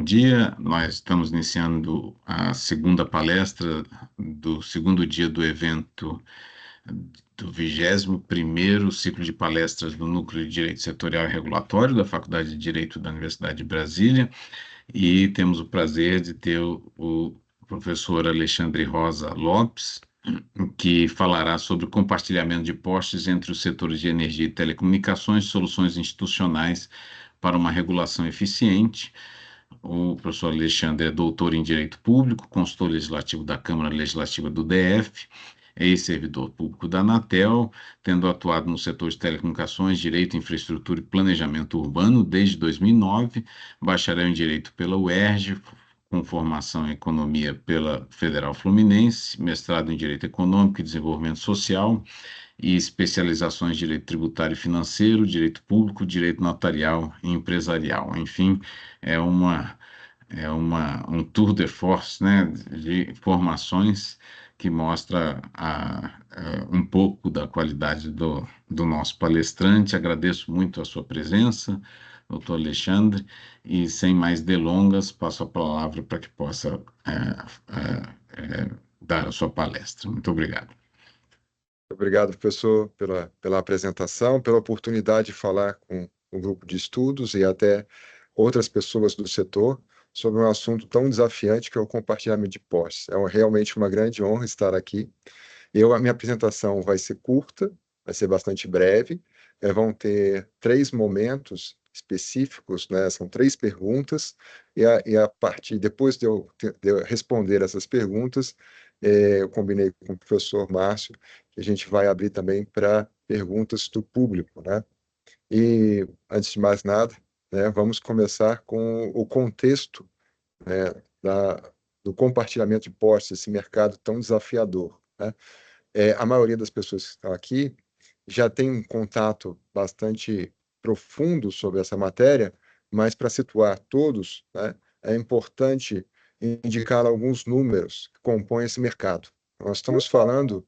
bom dia. Nós estamos iniciando a segunda palestra do segundo dia do evento do 21º ciclo de palestras do Núcleo de Direito Setorial e Regulatório da Faculdade de Direito da Universidade de Brasília, e temos o prazer de ter o professor Alexandre Rosa Lopes, que falará sobre o compartilhamento de postes entre os setores de energia e telecomunicações, soluções institucionais para uma regulação eficiente. O professor Alexandre é doutor em Direito Público, consultor legislativo da Câmara Legislativa do DF, é ex-servidor público da Anatel, tendo atuado no setor de telecomunicações, direito, infraestrutura e planejamento urbano desde 2009, bacharel em Direito pela UERJ, com formação em Economia pela Federal Fluminense, mestrado em Direito Econômico e Desenvolvimento Social e especializações em Direito Tributário e Financeiro, Direito Público, Direito Notarial e Empresarial. Enfim, é um tour de force, né, de formações que mostra um pouco da qualidade do nosso palestrante. Agradeço muito a sua presença, doutor Alexandre, e sem mais delongas, passo a palavra para que possa dar a sua palestra. Muito obrigado. Obrigado, professor, pela apresentação, pela oportunidade de falar com o grupo de estudos e até outras pessoas do setor sobre um assunto tão desafiante que é o compartilhamento de postes. É realmente uma grande honra estar aqui. A minha apresentação vai ser curta, vai ser bastante breve, vão ter 3 momentos específicos, né? São 3 perguntas, a partir, depois de eu responder essas perguntas, eu combinei com o professor Márcio que a gente vai abrir também para perguntas do público, né? E, antes de mais nada, né, vamos começar com o contexto, né, do compartilhamento de postes, esse mercado tão desafiador, né? A maioria das pessoas que estão aqui já tem um contato bastante profundo sobre essa matéria, mas para situar todos, né, é importante indicar alguns números que compõem esse mercado. Nós estamos falando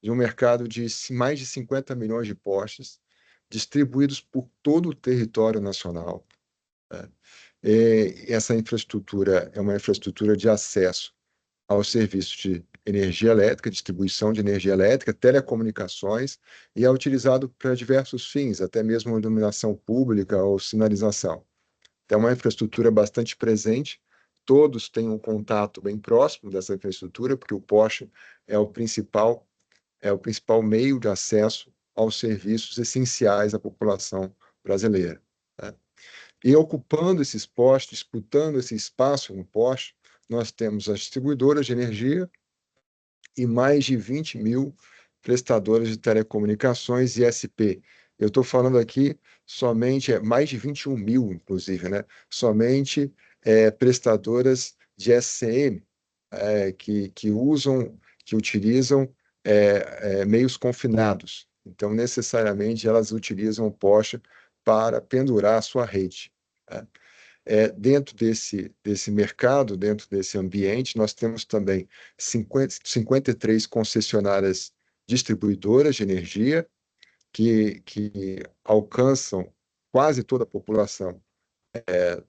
de um mercado de mais de 50 milhões de postes distribuídos por todo o território nacional, né? E essa infraestrutura é uma infraestrutura de acesso aos serviços de energia elétrica, distribuição de energia elétrica, telecomunicações, e é utilizado para diversos fins, até mesmo iluminação pública ou sinalização. Então, é uma infraestrutura bastante presente, todos têm um contato bem próximo dessa infraestrutura, porque o poste é o principal meio de acesso aos serviços essenciais à população brasileira, né? E ocupando esses postes, disputando esse espaço no poste, nós temos as distribuidoras de energia e mais de 20 mil prestadoras de telecomunicações e ISP. Eu estou falando aqui somente, mais de 21 mil, inclusive, né? Somente prestadoras de SCM, que utilizam meios confinados. Então, necessariamente, elas utilizam o poste para pendurar a sua rede, né? Dentro desse mercado, dentro desse ambiente, nós temos também 53 concessionárias distribuidoras de energia que alcançam quase toda a população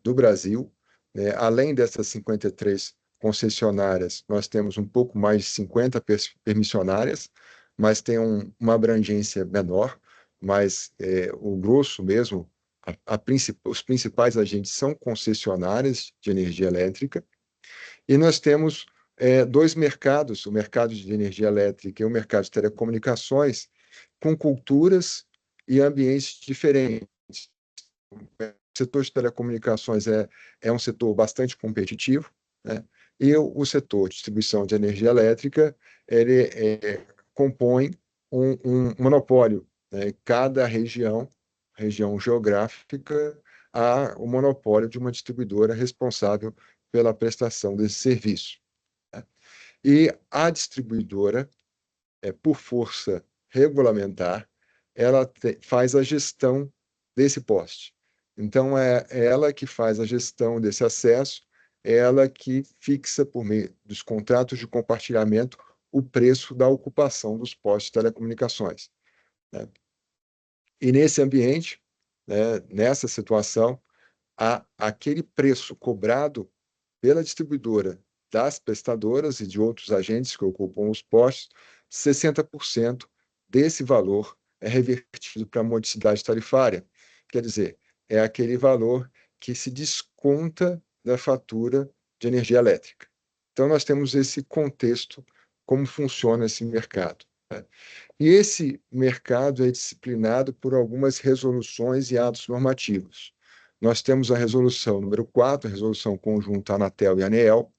do Brasil, né? Além dessas 53 concessionárias, nós temos um pouco mais de 50 permissionárias, mas tem uma abrangência menor, mas o grosso mesmo, os principais agentes são concessionárias de energia elétrica, e nós temos 2 mercados, o mercado de energia elétrica e o mercado de telecomunicações, com culturas e ambientes diferentes. O setor de telecomunicações é um setor bastante competitivo, né? E o setor de distribuição de energia elétrica, ele compõe um monopólio, né? Cada região geográfica, há o monopólio de uma distribuidora responsável pela prestação desse serviço, né? E a distribuidora, por força regulamentar, ela faz a gestão desse poste. Então, é ela que faz a gestão desse acesso, é ela que fixa, por meio dos contratos de compartilhamento, o preço da ocupação dos postos de telecomunicações, né? E nesse ambiente, né, nessa situação, aquele preço cobrado pela distribuidora das prestadoras e de outros agentes que ocupam os postos, 60% desse valor é revertido para a modicidade tarifária. Quer dizer, é aquele valor que se desconta da fatura de energia elétrica. Então, nós temos esse contexto, como funciona esse mercado, né? E esse mercado é disciplinado por algumas resoluções e atos normativos. Nós temos a resolução número 4, a resolução conjunta Anatel e ANEEL,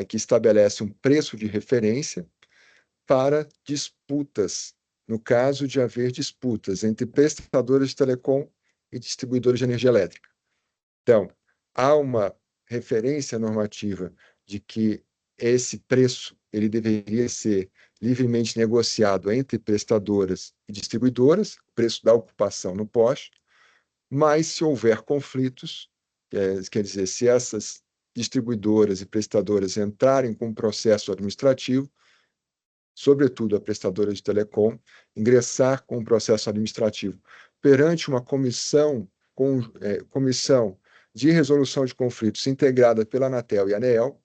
que estabelece um preço de referência para disputas, no caso de haver disputas entre prestadoras de telecom e distribuidores de energia elétrica. Então, há uma referência normativa de que esse preço ele deveria ser livremente negociado entre prestadoras e distribuidoras, o preço da ocupação no poste, mas se houver conflitos, quer dizer, se essas distribuidoras e prestadoras entrarem com um processo administrativo, sobretudo a prestadora de telecom, ingressar com um processo administrativo perante uma comissão de resolução de conflitos integrada pela Anatel e ANEEL,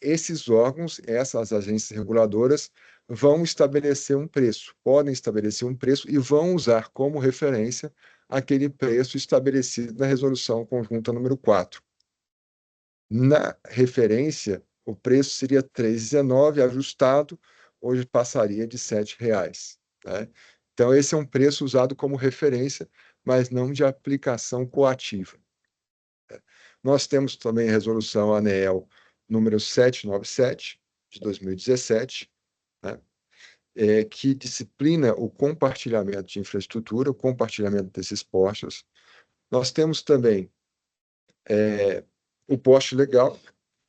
esses órgãos, essas agências reguladoras, vão estabelecer um preço, podem estabelecer um preço e vão usar como referência aquele preço estabelecido na resolução conjunta número 4. Na referência, o preço seria R$ 3,19, ajustado, hoje passaria de R$ 7,00, né? Então, esse é um preço usado como referência, mas não de aplicação coativa. Nós temos também a resolução ANEEL número 797, de 2017, né, que disciplina o compartilhamento de infraestrutura, o compartilhamento desses postos. Nós temos também o poste legal,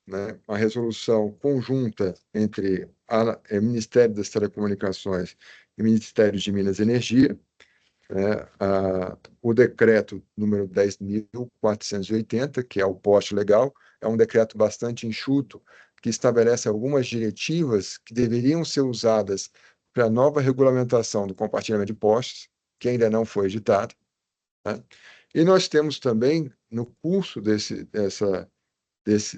né, uma resolução conjunta entre o Ministério das Telecomunicações e o Ministério de Minas e Energia, né, o decreto número 10.480, que é o poste legal, é um decreto bastante enxuto, que estabelece algumas diretivas que deveriam ser usadas para a nova regulamentação do compartilhamento de postes, que ainda não foi editada, né? E nós temos também, no curso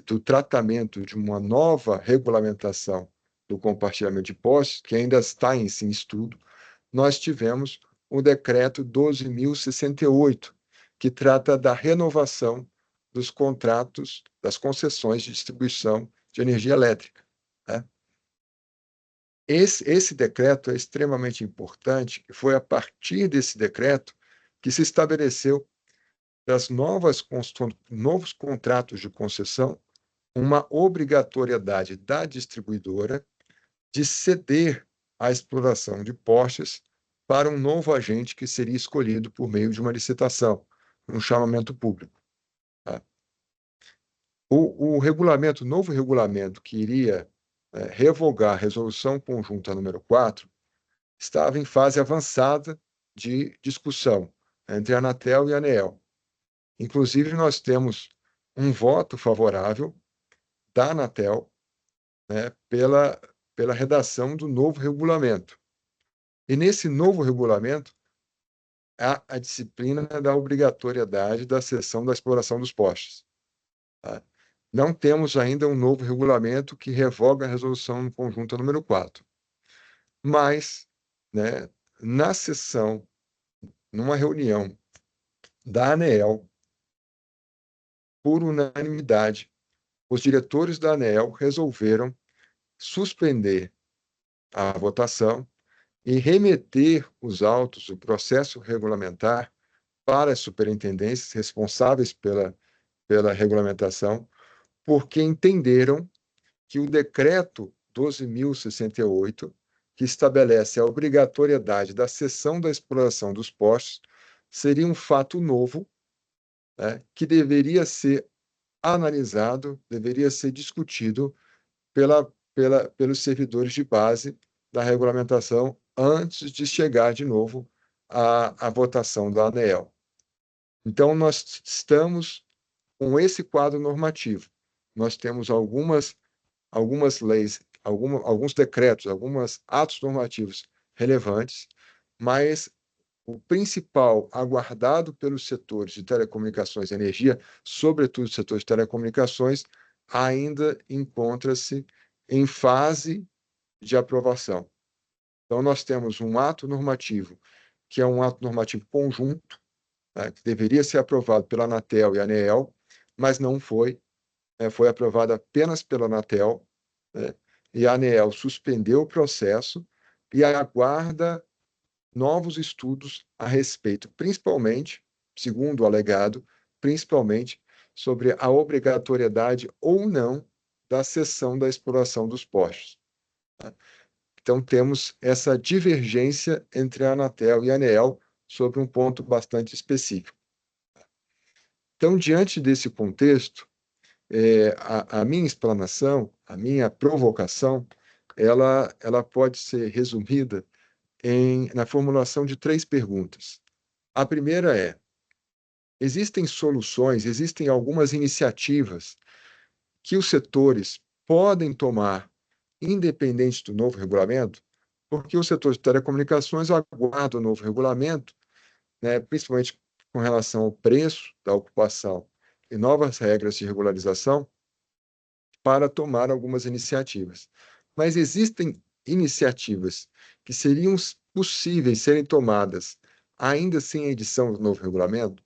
do tratamento de uma nova regulamentação do compartilhamento de postes, que ainda está em estudo, nós tivemos o decreto 12.068, que trata da renovação dos contratos, das concessões de distribuição de energia elétrica, né? Esse decreto é extremamente importante, e foi a partir desse decreto que se estabeleceu das novos contratos de concessão uma obrigatoriedade da distribuidora de ceder a exploração de postes para um novo agente que seria escolhido por meio de uma licitação, um chamamento público, tá? O novo regulamento que iria revogar a resolução conjunta número 4 estava em fase avançada de discussão entre a Anatel e a ANEEL. Inclusive, nós temos um voto favorável da Anatel, né, pela redação do novo regulamento. E nesse novo regulamento, há a disciplina da obrigatoriedade da cessão da exploração dos postes, tá? Não temos ainda um novo regulamento que revoga a resolução conjunta número 4. Mas, né, na sessão, numa reunião da ANEEL, por unanimidade, os diretores da ANEEL resolveram suspender a votação e remeter os autos do processo regulamentar para as superintendências responsáveis pela regulamentação, porque entenderam que o decreto 12.068, que estabelece a obrigatoriedade da cessão da exploração dos postos, seria um fato novo, né, que deveria ser analisado, deveria ser discutido pelos servidores de base da regulamentação antes de chegar de novo à votação da ANEEL. Então, nós estamos com esse quadro normativo. Nós temos algumas leis, alguns decretos, alguns atos normativos relevantes, mas o principal aguardado pelos setores de telecomunicações e energia, sobretudo o setor de telecomunicações, ainda encontra-se em fase de aprovação. Então, nós temos um ato normativo, que é um ato normativo conjunto, né, que deveria ser aprovado pela Anatel e a ANEEL, mas não foi, foi aprovado apenas pela Anatel, né, e a ANEEL suspendeu o processo e aguarda novos estudos a respeito, principalmente, segundo o alegado, principalmente sobre a obrigatoriedade ou não da cessão da exploração dos postos. Então, temos essa divergência entre a Anatel e a ANEEL sobre um ponto bastante específico. Então, diante desse contexto, a minha explanação, a minha provocação, ela pode ser resumida na formulação de 3 perguntas. A primeira é: existem soluções, existem algumas iniciativas que os setores podem tomar, independente do novo regulamento? Porque o setor de telecomunicações aguarda o novo regulamento, né, principalmente com relação ao preço da ocupação e novas regras de regularização, para tomar algumas iniciativas. Mas existem iniciativas que seriam possíveis serem tomadas ainda sem a edição do novo regulamento?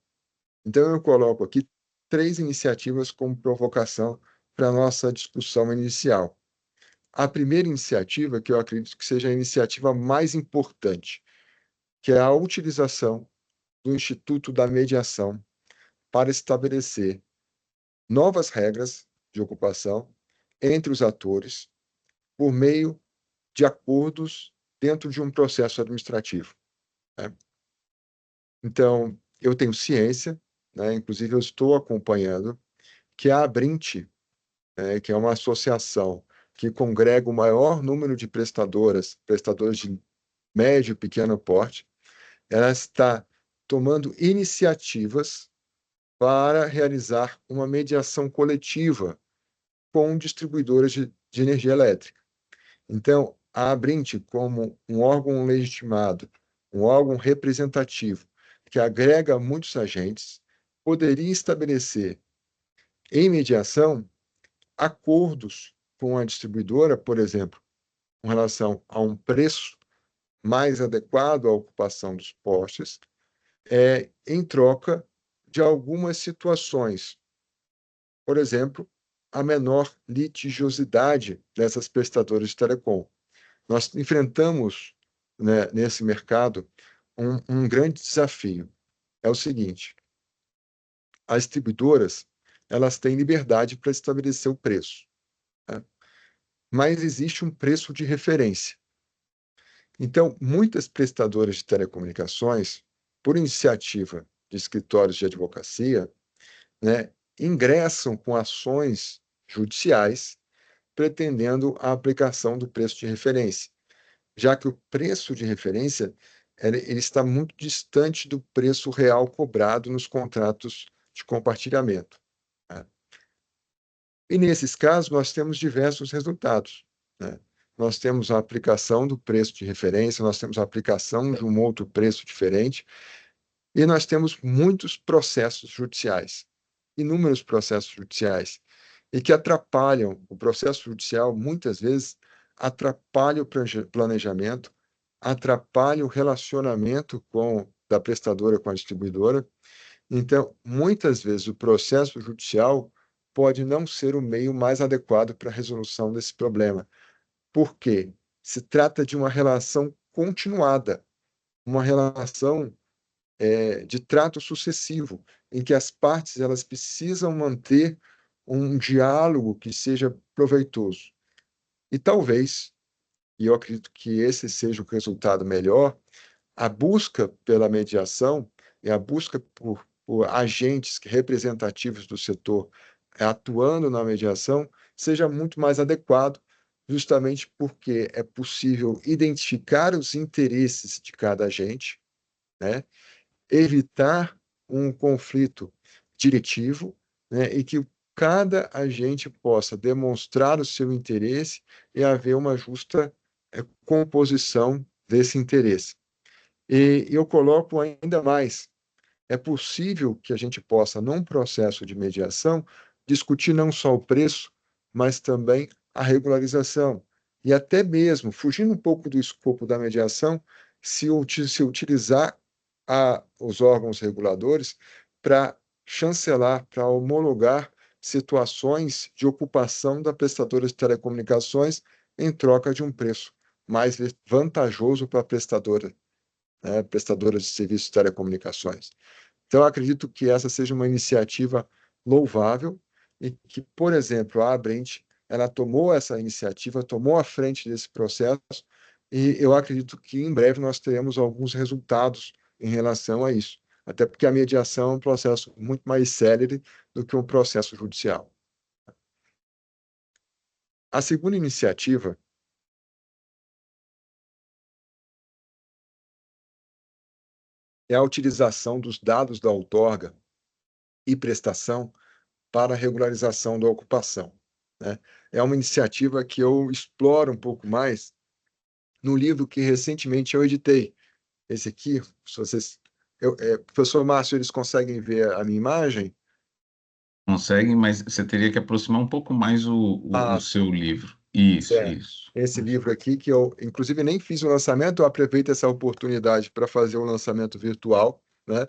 Então, eu coloco aqui 3 iniciativas como provocação para a nossa discussão inicial. A primeira iniciativa, que eu acredito que seja a iniciativa mais importante, que é a utilização do Instituto da Mediação para estabelecer novas regras de ocupação entre os atores por meio de acordos dentro de um processo administrativo, né? Então, eu tenho ciência, né, inclusive eu estou acompanhando, que a Abrint, que é uma associação que congrega o maior número de prestadores de médio e pequeno porte, ela está tomando iniciativas para realizar uma mediação coletiva com distribuidoras de energia elétrica. Então, a Abrint, como um órgão legitimado, um órgão representativo, que agrega muitos agentes, poderia estabelecer, em mediação, acordos com a distribuidora, por exemplo, com relação a um preço mais adequado à ocupação dos postes, em troca de algumas situações. Por exemplo, a menor litigiosidade dessas prestadoras de telecom. Nós enfrentamos, né, nesse mercado um grande desafio. É o seguinte: as distribuidoras, elas têm liberdade para estabelecer o preço, né? Mas existe um preço de referência. Então, muitas prestadoras de telecomunicações, por iniciativa de escritórios de advocacia, né, ingressam com ações judiciais pretendendo a aplicação do preço de referência, já que o preço de referência ele está muito distante do preço real cobrado nos contratos de compartilhamento, né? E nesses casos nós temos diversos resultados, né? Nós temos a aplicação do preço de referência, nós temos a aplicação de um outro preço diferente, e nós temos muitos processos judiciais, inúmeros processos judiciais, e que atrapalham o processo judicial, muitas vezes, atrapalha o planejamento, atrapalha o relacionamento da prestadora com a distribuidora. Então, muitas vezes, o processo judicial pode não ser o meio mais adequado para a resolução desse problema. Por quê? Se trata de uma relação continuada, uma relação de trato sucessivo, em que as partes elas precisam manter um diálogo que seja proveitoso. E talvez, e eu acredito que esse seja o resultado melhor, a busca pela mediação e a busca por agentes representativos do setor atuando na mediação seja muito mais adequado, justamente porque é possível identificar os interesses de cada agente, né? Evitar um conflito diretivo, né, e que cada agente possa demonstrar o seu interesse e haver uma justa composição desse interesse. E eu coloco ainda mais. É possível que a gente possa, num processo de mediação, discutir não só o preço, mas também a regularização. E até mesmo, fugindo um pouco do escopo da mediação, se utilizar os órgãos reguladores para chancelar, para homologar situações de ocupação da prestadora de telecomunicações em troca de um preço mais vantajoso para a prestadora, né, prestadora de serviços de telecomunicações. Então, eu acredito que essa seja uma iniciativa louvável e que, por exemplo, a Abrente, ela tomou essa iniciativa, tomou a frente desse processo e eu acredito que em breve nós teremos alguns resultados em relação a isso. Até porque a mediação é um processo muito mais célere do que um processo judicial. A segunda iniciativa é a utilização dos dados da outorga e prestação para a regularização da ocupação, né? É uma iniciativa que eu exploro um pouco mais no livro que recentemente eu editei. Esse aqui, se vocês... professor Márcio, eles conseguem ver a minha imagem? Consegue, mas você teria que aproximar um pouco mais o Ah, seu livro. Isso, certo. isso. Esse livro aqui, que eu, inclusive, nem fiz o lançamento, eu aproveito essa oportunidade para fazer o lançamento virtual, né?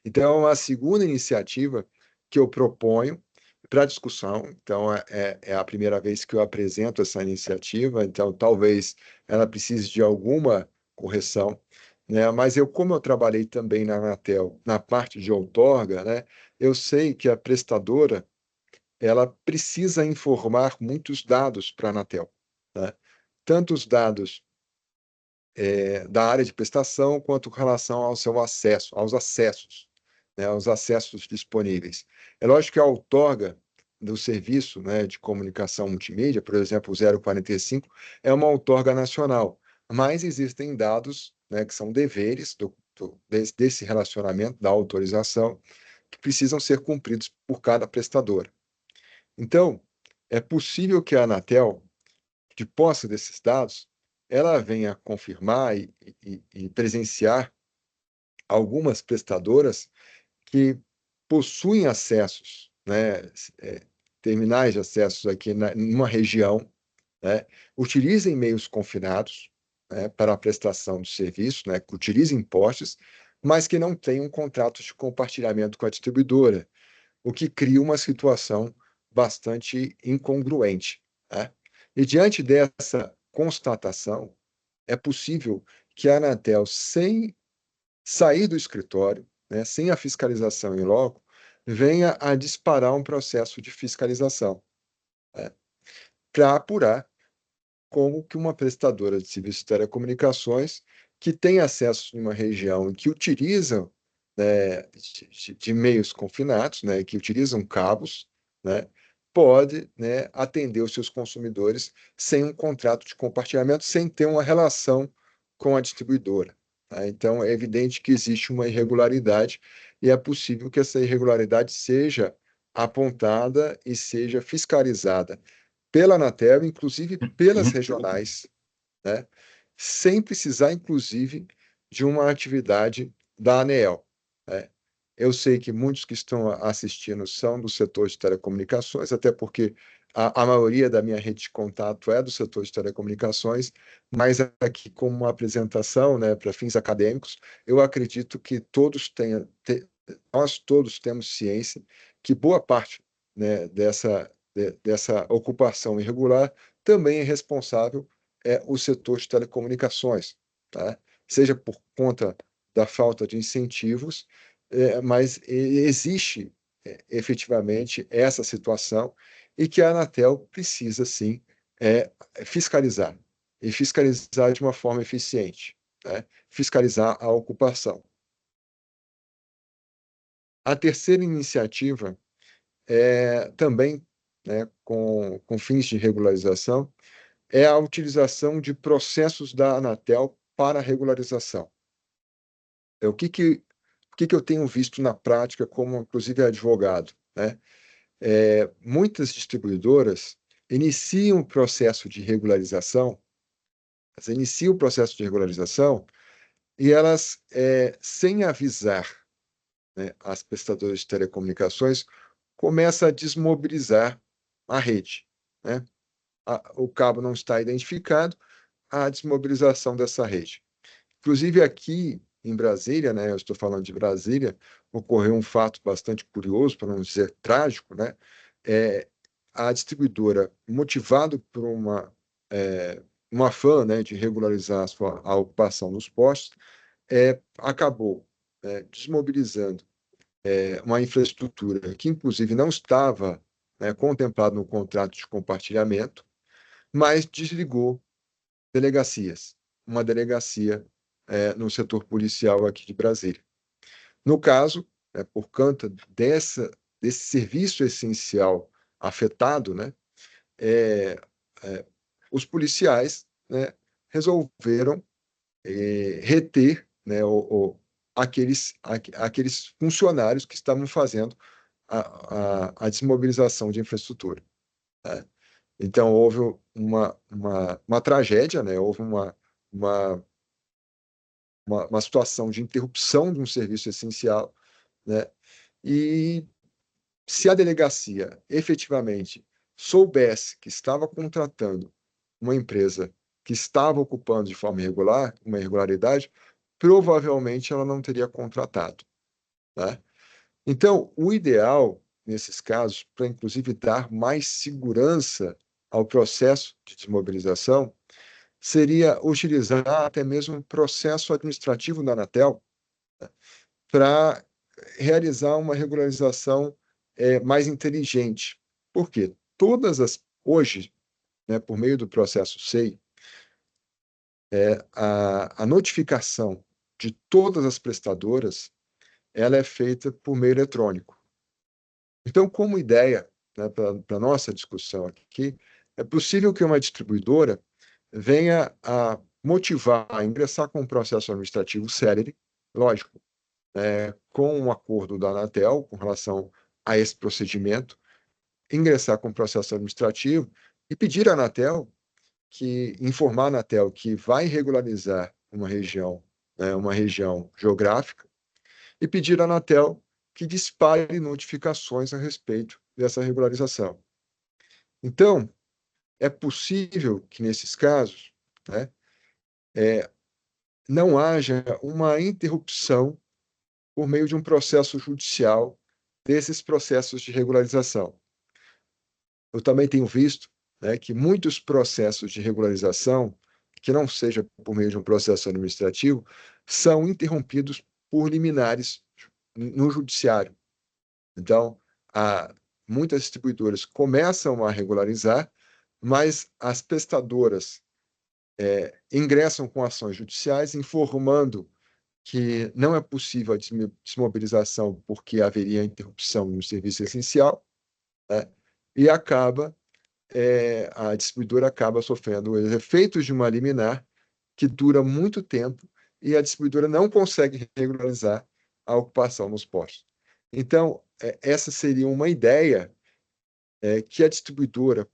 Então, é uma segunda iniciativa que eu proponho para discussão. Então, é a primeira vez que eu apresento essa iniciativa, então talvez ela precise de alguma correção, né? Mas eu, como eu trabalhei também na Anatel, na parte de outorga, né? Eu sei que a prestadora ela precisa informar muitos dados para a Anatel, né? Tanto os dados da área de prestação quanto com relação ao seu acesso, aos acessos, né, aos acessos disponíveis. É lógico que a outorga do serviço, né, de comunicação multimídia, por exemplo, o 045, é uma outorga nacional, mas existem dados, né, que são deveres desse relacionamento, da autorização, que precisam ser cumpridos por cada prestador. Então, é possível que a Anatel, de posse desses dados, ela venha confirmar e presenciar algumas prestadoras que possuem acessos, né, é, terminais de acessos aqui numa região, né, utilizem meios confinados, né, para a prestação de serviço, né, que utilizem postes, mas que não tenham contratos de compartilhamento com a distribuidora, o que cria uma situação bastante incongruente, né? E diante dessa constatação, é possível que a Anatel, sem sair do escritório, né, sem a fiscalização em loco, venha a disparar um processo de fiscalização, né, para apurar como que uma prestadora de serviços de telecomunicações que tem acesso em uma região e que utiliza, né, de meios confinados, né, que utilizam cabos, né, pode, né, atender os seus consumidores sem um contrato de compartilhamento, sem ter uma relação com a distribuidora, tá? Então, é evidente que existe uma irregularidade e é possível que essa irregularidade seja apontada e seja fiscalizada pela Anatel, inclusive pelas regionais, né? Sem precisar, inclusive, de uma atividade da ANEEL, né? Eu sei que muitos que estão assistindo são do setor de telecomunicações, até porque a maioria da minha rede de contato é do setor de telecomunicações, mas aqui, como uma apresentação, né, para fins acadêmicos, eu acredito que nós todos temos ciência que boa parte, né, dessa ocupação irregular também é responsável o setor de telecomunicações, tá? Seja por conta da falta de incentivos, mas existe efetivamente essa situação e que a Anatel precisa, sim, fiscalizar, e fiscalizar de uma forma eficiente, né? Fiscalizar a ocupação. A terceira iniciativa é também, né, com fins de regularização, é a utilização de processos da Anatel para regularização. O que que eu tenho visto na prática, como inclusive advogado, né? Muitas distribuidoras iniciam o processo de regularização, elas iniciam o processo de regularização e elas, sem avisar, né, as prestadoras de telecomunicações, começa a desmobilizar a rede, né? O cabo não está identificado, a desmobilização dessa rede. Inclusive aqui em Brasília, né, eu estou falando de Brasília, ocorreu um fato bastante curioso, para não dizer trágico, né? É, a distribuidora, motivado por um afã, né, de regularizar a ocupação dos postos, acabou, desmobilizando uma infraestrutura que, inclusive, não estava, né, contemplado no contrato de compartilhamento, mas desligou delegacias, uma delegacia no setor policial aqui de Brasília. No caso, por conta desse serviço essencial afetado, né, é, é, os policiais, né, resolveram reter, né, aqueles funcionários que estavam fazendo a desmobilização de infraestrutura, né? Então, houve uma tragédia, né? Houve uma, uma situação de interrupção de um serviço essencial, né? E se a delegacia efetivamente soubesse que estava contratando uma empresa que estava ocupando de forma irregular, uma irregularidade, provavelmente ela não teria contratado, né? Então, o ideal, nesses casos, para inclusive dar mais segurança ao processo de desmobilização, seria utilizar até mesmo um processo administrativo da Anatel para realizar uma regularização mais inteligente. Por quê? Hoje, né, por meio do processo SEI, a notificação de todas as prestadoras ela é feita por meio eletrônico. Então, como ideia, né, para a nossa discussão aqui, é possível que uma distribuidora venha a motivar a ingressar com um processo administrativo célere, lógico, com um acordo da Anatel com relação a esse procedimento, ingressar com um processo administrativo e pedir à Anatel informar a Anatel que vai regularizar uma região, né, uma região geográfica, e pedir à Anatel que dispare notificações a respeito dessa regularização. Então, é possível que, nesses casos, né, não haja uma interrupção por meio de um processo judicial desses processos de regularização. Eu também tenho visto, né, que muitos processos de regularização, que não seja por meio de um processo administrativo, são interrompidos por liminares no judiciário. Então, muitas distribuidoras começam a regularizar, mas as prestadoras ingressam com ações judiciais informando que não é possível a desmobilização porque haveria interrupção no serviço essencial, né? E a distribuidora acaba sofrendo os efeitos de uma liminar que dura muito tempo e a distribuidora não consegue regularizar a ocupação nos postos. Então, essa seria uma ideia que a distribuidora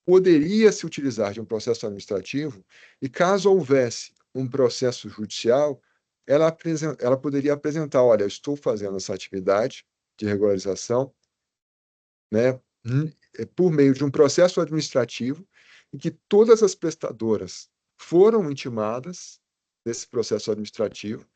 poderia se utilizar de um processo administrativo e, caso houvesse um processo judicial, ela poderia apresentar, olha, eu estou fazendo essa atividade de regularização, né, por meio de um processo administrativo em que todas as prestadoras foram intimadas desse processo administrativo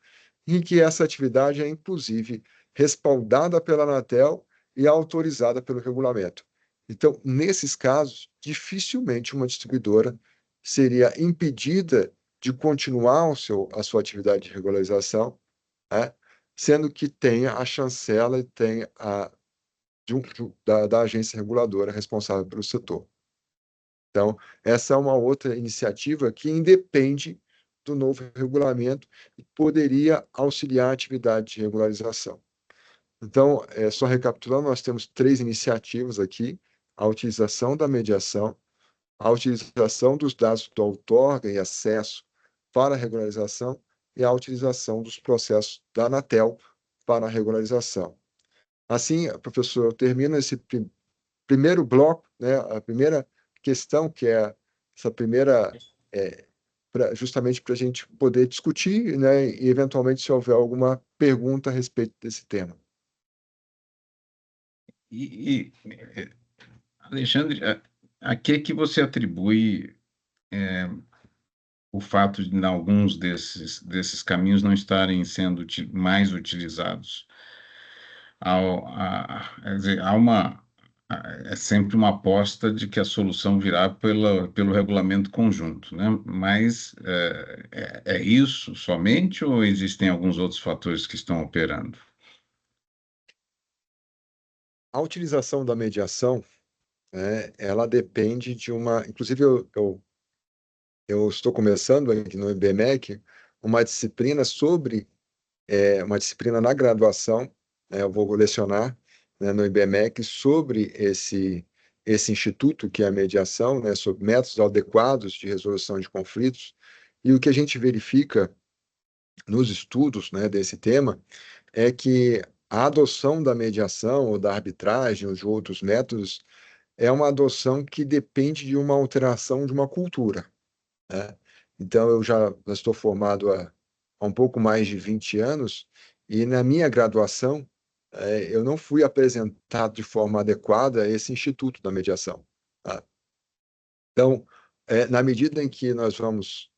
e que essa atividade é, inclusive, respaldada pela Anatel e autorizada pelo regulamento. Então, nesses casos, dificilmente uma distribuidora seria impedida de continuar a sua atividade de regularização, né? Sendo que tenha a chancela e tenha da agência reguladora responsável pelo setor. Então, essa é uma outra iniciativa que independe do novo regulamento e poderia auxiliar a atividade de regularização. Então, só recapitulando, nós temos 3 iniciativas aqui: a utilização da mediação, a utilização dos dados do outorga e acesso para a regularização e a utilização dos processos da Anatel para a regularização. Assim, professor, eu termino esse primeiro bloco, né, a primeira questão, que é essa primeira justamente para a gente poder discutir, né, e eventualmente se houver alguma pergunta a respeito desse tema. Alexandre, a que você atribui o fato de alguns desses caminhos não estarem sendo mais utilizados? Quer dizer, é sempre uma aposta de que a solução virá pelo regulamento conjunto, né? Mas é isso somente ou existem alguns outros fatores que estão operando? A utilização da mediação, né, ela depende de uma... Inclusive, eu estou começando aqui no IBMEC uma disciplina uma disciplina na graduação, né, eu vou lecionar, né, no IBMEC sobre esse instituto que é a mediação, né, sobre métodos adequados de resolução de conflitos. E o que a gente verifica nos estudos, né, desse tema é que a adoção da mediação ou da arbitragem ou de outros métodos é uma adoção que depende de uma alteração de uma cultura, né? Então, eu já estou formado há um pouco mais de 20 anos, e na minha graduação, eu não fui apresentado de forma adequada a esse Instituto da Mediação, tá? Então, na medida em que nós vamos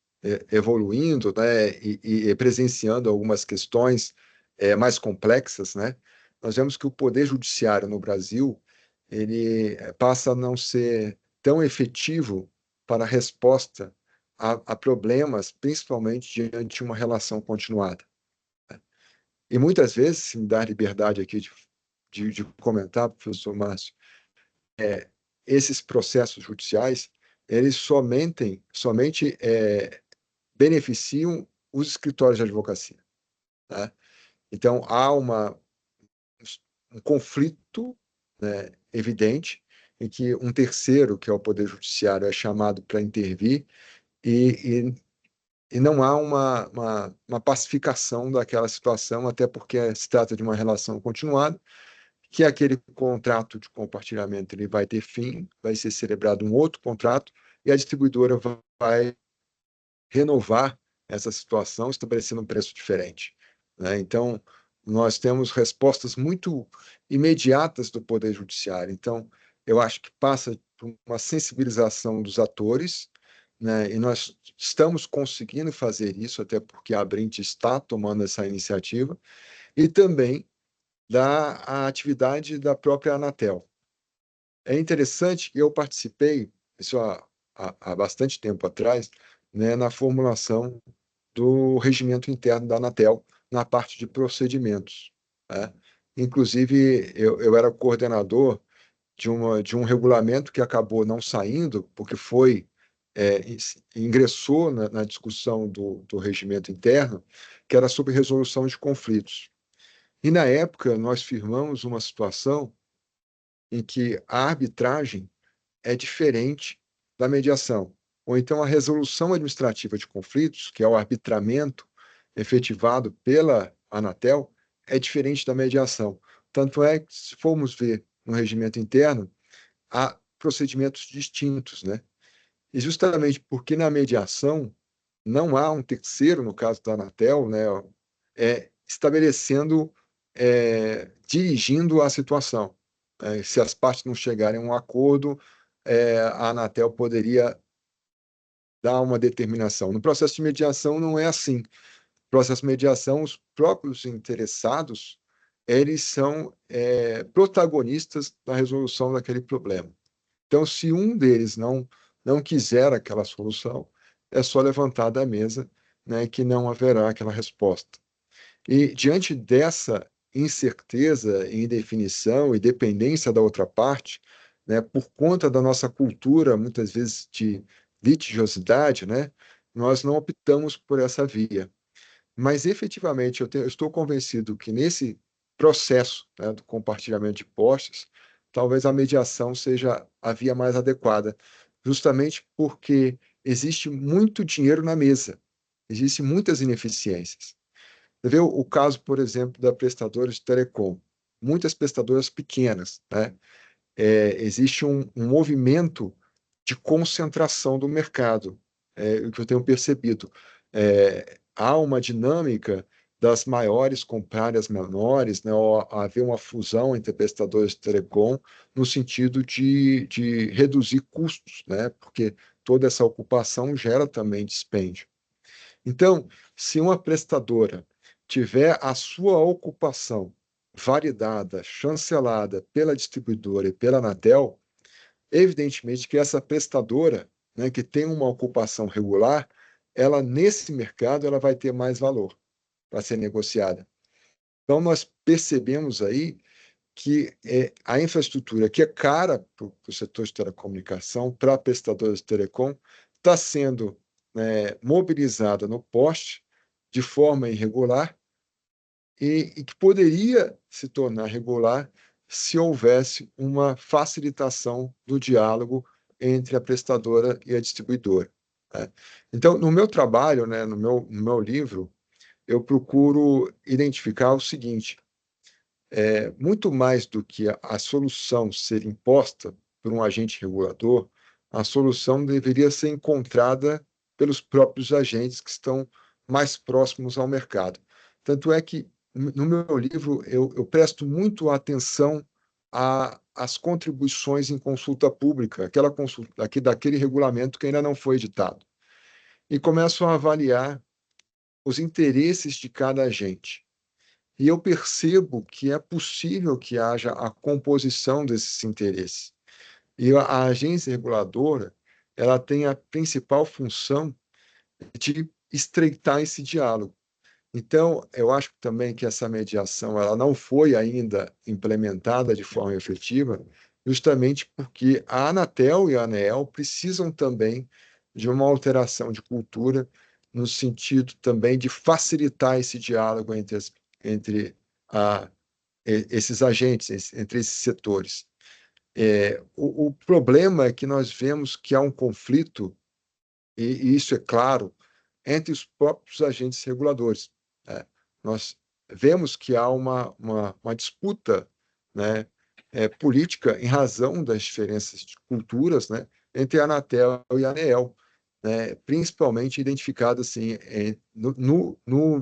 evoluindo, né, e presenciando algumas questões mais complexas, né, nós vemos que o poder judiciário no Brasil ele passa a não ser tão efetivo para a resposta a problemas, principalmente diante de uma relação continuada. E muitas vezes, se me dá liberdade aqui de comentar, professor Márcio, esses processos judiciais, eles somente beneficiam os escritórios de advocacia, tá? Então, há um conflito, né, evidente, em que um terceiro, que é o Poder Judiciário, é chamado para intervir e, e não há uma pacificação daquela situação, até porque se trata de uma relação continuada, que aquele contrato de compartilhamento ele vai ter fim, vai ser celebrado um outro contrato e a distribuidora vai renovar essa situação, estabelecendo um preço diferente, né? Então, nós temos respostas muito imediatas do Poder Judiciário. Então, eu acho que passa por uma sensibilização dos atores, né? E nós estamos conseguindo fazer isso, até porque a Abrint está tomando essa iniciativa, e também da atividade da própria Anatel. É interessante que eu participei, isso há bastante tempo atrás, né, na formulação do regimento interno da Anatel, na parte de procedimentos, né? Inclusive, eu era coordenador de um regulamento que acabou não saindo, porque ingressou na discussão do regimento interno, que era sobre resolução de conflitos. E, na época, nós firmamos uma situação em que a arbitragem é diferente da mediação. Ou então a resolução administrativa de conflitos, que é o arbitramento efetivado pela Anatel, é diferente da mediação. Tanto é que, se formos ver no regimento interno, há procedimentos distintos, né? E justamente porque na mediação não há um terceiro, no caso da Anatel, né, estabelecendo, dirigindo a situação. Se as partes não chegarem a um acordo, a Anatel poderia dar uma determinação. No processo de mediação não é assim. No processo de mediação, os próprios interessados, eles são protagonistas da resolução daquele problema. Então, se um deles não quiser aquela solução, é só levantar da mesa, né, que não haverá aquela resposta. E diante dessa incerteza, indefinição e dependência da outra parte, né, por conta da nossa cultura, muitas vezes de litigiosidade, né, nós não optamos por essa via. Mas, efetivamente, eu estou convencido que nesse processo, né, do compartilhamento de postos, talvez a mediação seja a via mais adequada, justamente porque existe muito dinheiro na mesa, existem muitas ineficiências. Você vê o caso, por exemplo, da prestadora de telecom. Muitas prestadoras pequenas, né? Existe um movimento de concentração do mercado. o que eu tenho percebido. Há uma dinâmica das maiores comprarem as menores, né, ou haver uma fusão entre prestadores de telecom no sentido de reduzir custos, né, porque toda essa ocupação gera também dispêndio. Então, se uma prestadora tiver a sua ocupação validada, chancelada pela distribuidora e pela Anatel, evidentemente que essa prestadora, né, que tem uma ocupação regular, ela nesse mercado ela vai ter mais valor para ser negociada. Então nós percebemos aí que a infraestrutura que é cara para o setor de telecomunicação, para prestadores de telecom, está sendo, né, mobilizada no poste de forma irregular e que poderia se tornar regular se houvesse uma facilitação do diálogo entre a prestadora e a distribuidora, né? Então, no meu trabalho, né, no meu livro, eu procuro identificar o seguinte: muito mais do que a solução ser imposta por um agente regulador, a solução deveria ser encontrada pelos próprios agentes que estão mais próximos ao mercado. Tanto é que, no meu livro, eu presto muito atenção às contribuições em consulta pública, aquela consulta daquele regulamento que ainda não foi editado, e começo a avaliar os interesses de cada agente. E eu percebo que é possível que haja a composição desses interesses. E a agência reguladora, ela tem a principal função de estreitar esse diálogo. Então, eu acho também que essa mediação ela não foi ainda implementada de forma efetiva, justamente porque a Anatel e a ANEEL precisam também de uma alteração de cultura, no sentido também de facilitar esse diálogo entre a, esses agentes, entre esses setores. O problema é que nós vemos que há um conflito, e isso é claro, entre os próprios agentes reguladores, né? Nós vemos que há uma disputa, né, política em razão das diferenças de culturas, né, entre a Anatel e a ANEEL, né, principalmente identificado assim,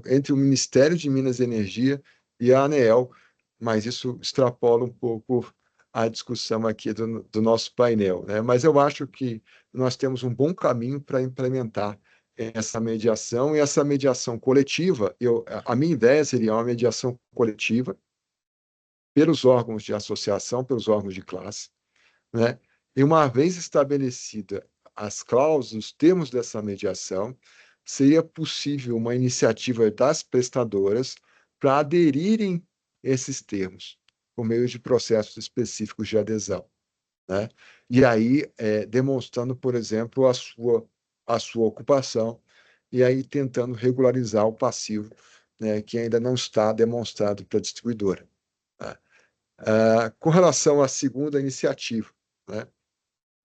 entre o Ministério de Minas e Energia e a ANEEL, mas isso extrapola um pouco a discussão aqui do nosso painel, né? Mas eu acho que nós temos um bom caminho para implementar essa mediação, e essa mediação coletiva, a minha ideia seria uma mediação coletiva pelos órgãos de associação, pelos órgãos de classe, né? E uma vez estabelecida as cláusulas, os termos dessa mediação, seria possível uma iniciativa das prestadoras para aderirem esses termos por meio de processos específicos de adesão, né? E aí, demonstrando, por exemplo, a sua ocupação, e aí tentando regularizar o passivo, né, que ainda não está demonstrado para a distribuidora, né? Com relação à segunda iniciativa, né,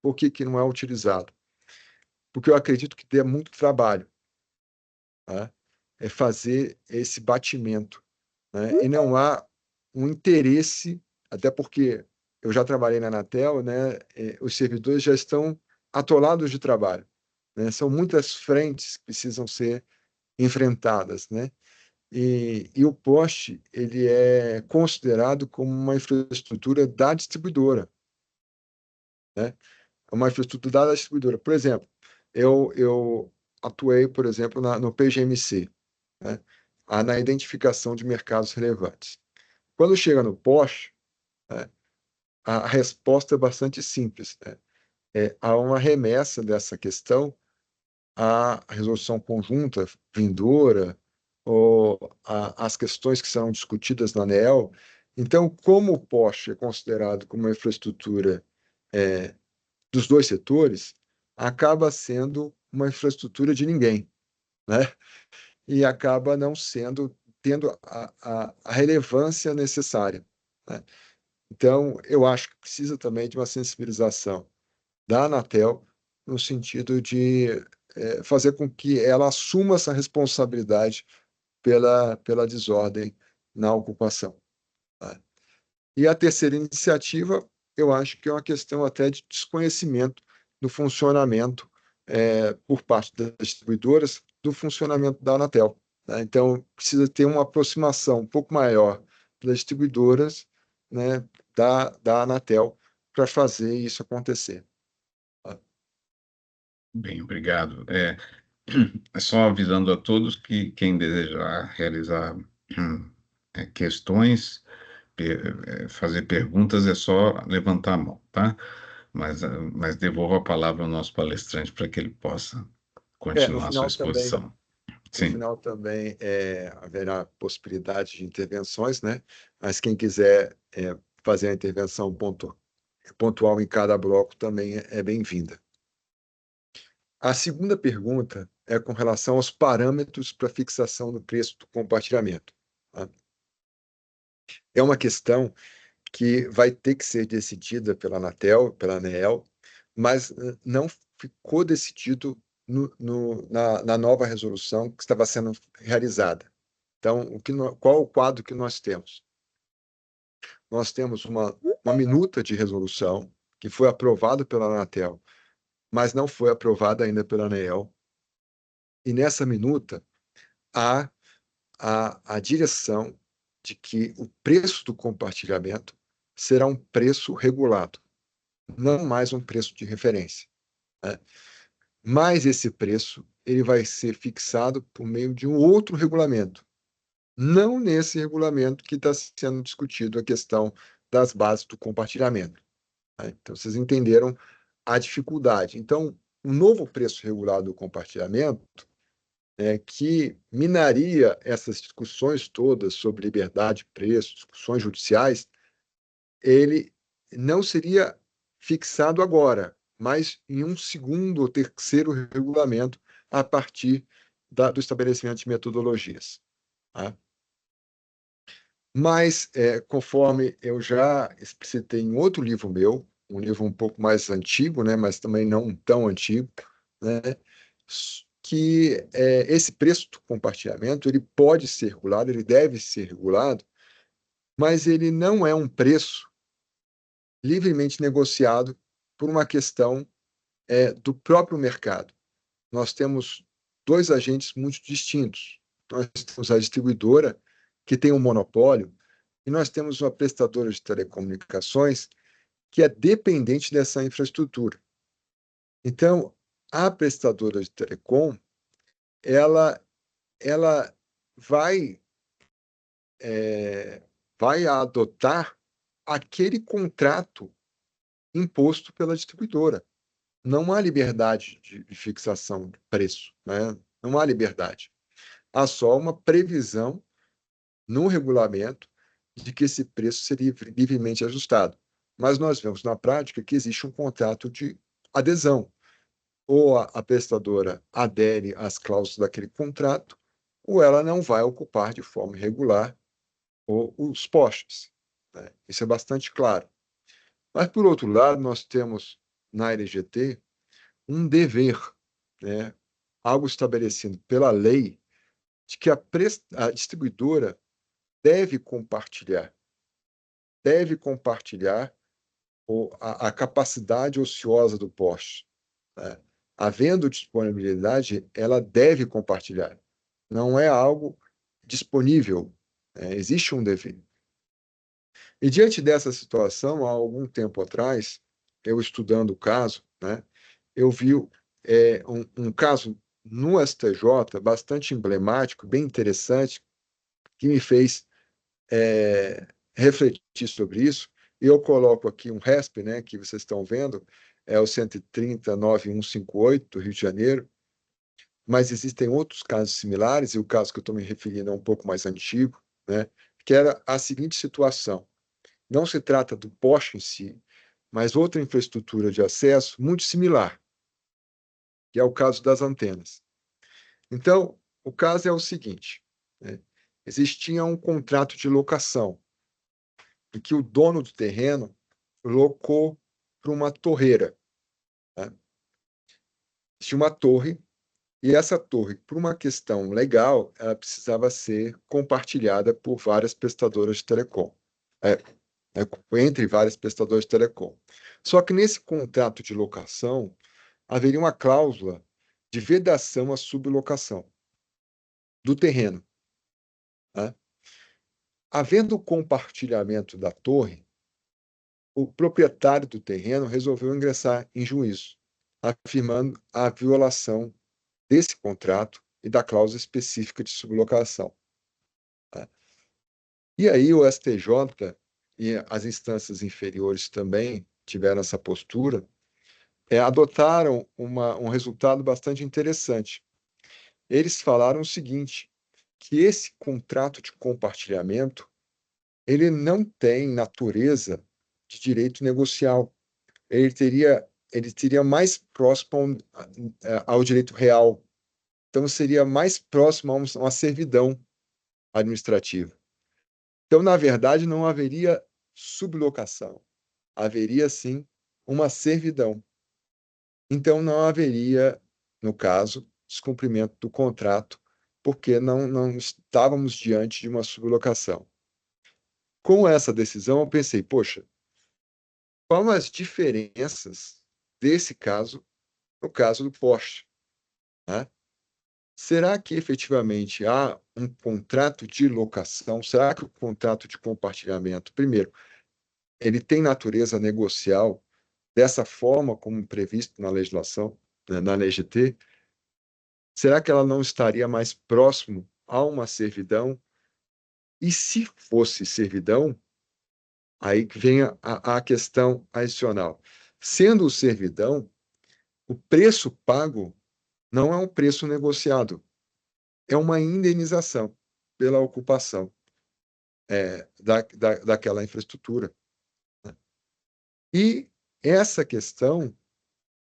por que não é utilizado? Porque eu acredito que dê muito trabalho, né, fazer esse batimento, né, e não há um interesse, até porque eu já trabalhei na Anatel, né, os servidores já estão atolados de trabalho, né, são muitas frentes que precisam ser enfrentadas, né, e o poste ele é considerado como uma infraestrutura da distribuidora, né, é uma infraestrutura da distribuidora. Por exemplo, eu atuei, por exemplo, no PGMC, né, na identificação de mercados relevantes. Quando chega no poste, né, a resposta é bastante simples, né? Há uma remessa dessa questão à resolução conjunta vindoura ou às questões que serão discutidas na ANEEL. Então, como o poste é considerado como uma infraestrutura dos dois setores, acaba sendo uma infraestrutura de ninguém, né? E acaba não tendo a relevância necessária, né? Então, eu acho que precisa também de uma sensibilização da Anatel, no sentido de fazer com que ela assuma essa responsabilidade pela desordem na ocupação, tá? E a terceira iniciativa, eu acho que é uma questão até de desconhecimento do funcionamento por parte das distribuidoras do funcionamento da Anatel, né? Então, precisa ter uma aproximação um pouco maior das distribuidoras, né, da Anatel para fazer isso acontecer. Bem, obrigado. É só avisando a todos que quem desejar realizar questões, fazer perguntas, é só levantar a mão, tá? Mas devolvo a palavra ao nosso palestrante para que ele possa No continuar a sua final também, exposição. Sim. haverá possibilidade de intervenções, né? Mas quem quiser fazer a intervenção pontual em cada bloco também é bem-vinda. A segunda pergunta é com relação aos parâmetros para fixação do preço do compartilhamento, tá? É uma questão que vai ter que ser decidida pela Anatel, pela ANEEL, mas não ficou decidido na nova resolução que estava sendo realizada. Então, qual o quadro que nós temos? Nós temos uma minuta de resolução que foi aprovada pela Anatel, mas não foi aprovada ainda pela ANEEL. E nessa minuta há a direção de que o preço do compartilhamento será um preço regulado, não mais um preço de referência, né? Mas esse preço ele vai ser fixado por meio de um outro regulamento, não nesse regulamento que está sendo discutido a questão das bases do compartilhamento, né? Então, vocês entenderam a dificuldade. Então, o novo preço regulado do compartilhamento que minaria essas discussões todas sobre liberdade de preço, discussões judiciais, ele não seria fixado agora, mas em um segundo ou terceiro regulamento a partir do estabelecimento de metodologias, tá? Mas, conforme eu já explicitei em outro livro meu, um livro um pouco mais antigo, né, mas também não tão antigo, né, que esse preço do compartilhamento ele pode ser regulado, ele deve ser regulado, mas ele não é um preço livremente negociado por uma questão do próprio mercado. Nós temos dois agentes muito distintos. Nós temos a distribuidora, que tem um monopólio, e nós temos uma prestadora de telecomunicações que é dependente dessa infraestrutura. Então, a prestadora de telecom, ela, ela vai, vai adotar aquele contrato imposto pela distribuidora. Não há liberdade de fixação de preço, né? Não há liberdade. Há só uma previsão no regulamento de que esse preço seria livremente ajustado. Mas nós vemos na prática que existe um contrato de adesão. Ou a prestadora adere às cláusulas daquele contrato, ou ela não vai ocupar de forma irregular os postos, né? Isso é bastante claro. Mas, por outro lado, nós temos na LGT um dever, né? Algo estabelecido pela lei, de que a distribuidora deve compartilhar a capacidade ociosa do poste, né? Havendo disponibilidade, ela deve compartilhar. Não é algo disponível, né? Existe um dever. E diante dessa situação, há algum tempo atrás, eu estudando o caso, né, eu vi um caso no STJ bastante emblemático, bem interessante, que me fez refletir sobre isso. E eu coloco aqui um RESP, né, que vocês estão vendo, é o 130.9158 do Rio de Janeiro, mas existem outros casos similares, e o caso que eu estou me referindo é um pouco mais antigo, né, que era a seguinte situação: não se trata do poste em si, mas outra infraestrutura de acesso muito similar, que é o caso das antenas. Então, o caso é o seguinte, né? Existia um contrato de locação, em que o dono do terreno locou para uma torreira, né? Tinha uma torre, e essa torre, por uma questão legal, ela precisava ser compartilhada por várias prestadoras de telecom, é, entre várias prestadoras de telecom. Só que nesse contrato de locação, haveria uma cláusula de vedação à sublocação do terreno, né? Havendo o compartilhamento da torre, o proprietário do terreno resolveu ingressar em juízo, afirmando a violação desse contrato e da cláusula específica de sublocação, né? E aí o STJ e as instâncias inferiores também tiveram essa postura, adotaram um resultado bastante interessante. Eles falaram o seguinte, que esse contrato de compartilhamento ele não tem natureza de direito negocial. Ele teria mais próximo ao direito real. Então, seria mais próximo a uma servidão administrativa. Então, na verdade, não haveria sublocação. Haveria, sim, uma servidão. Então, não haveria, no caso, descumprimento do contrato, porque não estávamos diante de uma sublocação. Com essa decisão, eu pensei, poxa, quais as diferenças desse caso no caso do Porsche, né? Será que efetivamente há um contrato de locação? Será que o contrato de compartilhamento, primeiro, ele tem natureza negocial dessa forma como previsto na legislação, né, na LGT? Será que ela não estaria mais próximo a uma servidão? E se fosse servidão, aí vem a questão adicional. Sendo servidão, o preço pago não é um preço negociado, é uma indenização pela ocupação daquela infraestrutura. E essa questão,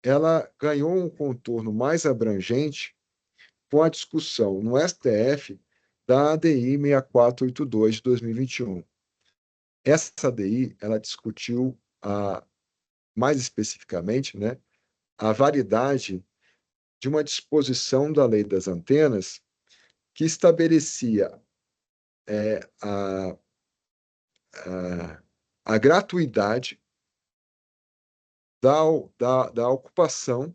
ela ganhou um contorno mais abrangente com a discussão no STF da ADI 6482 de 2021. Essa ADI, ela discutiu, mais especificamente, né, a validade de uma disposição da Lei das Antenas que estabelecia a, a gratuidade da ocupação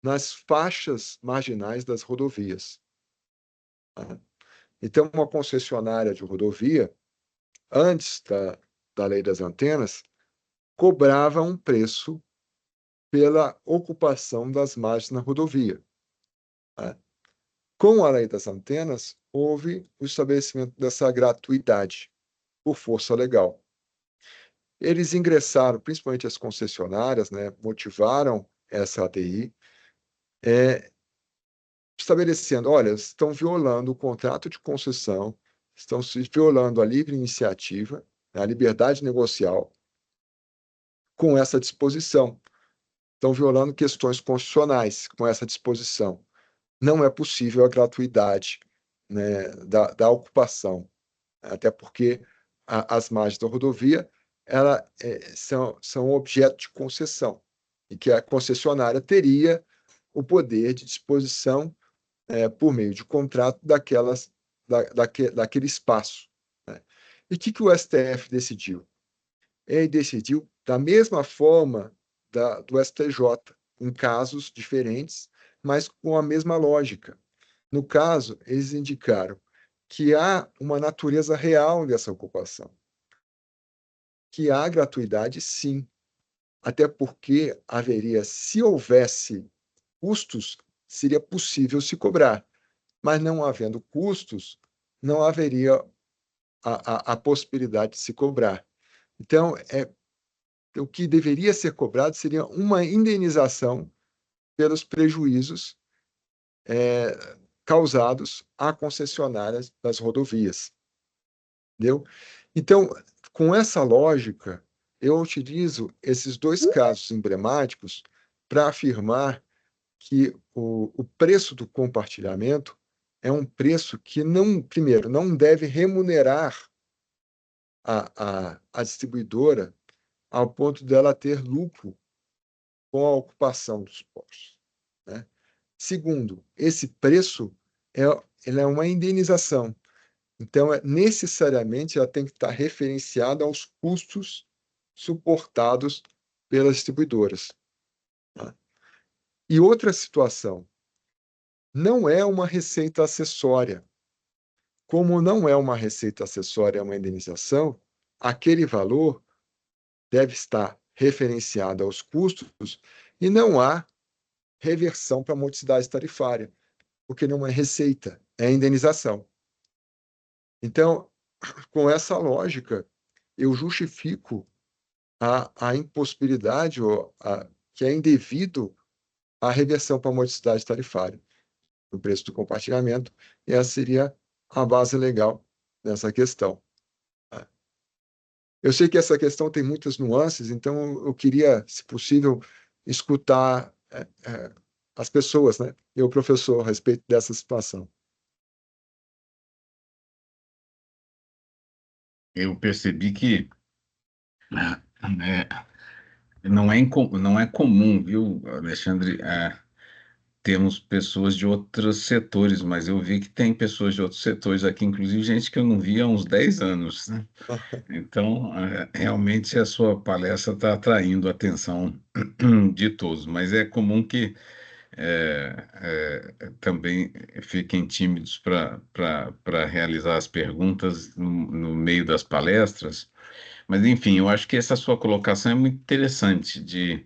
nas faixas marginais das rodovias, tá? Então, uma concessionária de rodovia, antes da Lei das Antenas, cobrava um preço pela ocupação das margens na rodovia, tá? Com a Lei das Antenas, houve o estabelecimento dessa gratuidade por força legal. Eles ingressaram, principalmente as concessionárias, né, motivaram essa ADI, estabelecendo, olha, estão violando o contrato de concessão, estão se violando a livre iniciativa, né, a liberdade negocial, com essa disposição. Estão violando questões constitucionais com essa disposição. Não é possível a gratuidade, né, da ocupação, até porque as margens da rodovia são objeto de concessão, e que a concessionária teria o poder de disposição por meio de contrato daquele espaço, né? E o que o STF decidiu? Ele decidiu da mesma forma do STJ, em casos diferentes, mas com a mesma lógica. No caso, eles indicaram que há uma natureza real dessa ocupação, que há gratuidade, sim, até porque haveria, se houvesse custos, seria possível se cobrar, mas não havendo custos, não haveria a possibilidade de se cobrar. Então, o que deveria ser cobrado seria uma indenização pelos prejuízos causados à concessionária das rodovias. Entendeu? Então, com essa lógica, eu utilizo esses dois casos emblemáticos para afirmar que o preço do compartilhamento é um preço que, não, primeiro, não deve remunerar a distribuidora ao ponto dela ter lucro com a ocupação dos postos, né? Segundo, esse preço ele é uma indenização. Então, necessariamente, ela tem que estar referenciada aos custos suportados pelas distribuidoras, tá? E outra situação, não é uma receita acessória. Como não é uma receita acessória, é uma indenização, aquele valor deve estar referenciado aos custos e não há reversão para a modicidade tarifária, porque não é receita, é indenização. Então, com essa lógica, eu justifico a impossibilidade que é indevido a reversão para a modicidade tarifária no preço do compartilhamento, e essa seria a base legal dessa questão. Eu sei que essa questão tem muitas nuances, então eu queria, se possível, escutar as pessoas, né, e o professor a respeito dessa situação. Eu percebi que não é comum, viu, Alexandre, termos pessoas de outros setores, mas eu vi que tem pessoas de outros setores aqui, inclusive gente que eu não via há uns 10 anos, né? Então, realmente a sua palestra está atraindo a atenção de todos, mas é comum que também fiquem tímidos para realizar as perguntas no meio das palestras. Mas, enfim, eu acho que essa sua colocação é muito interessante de,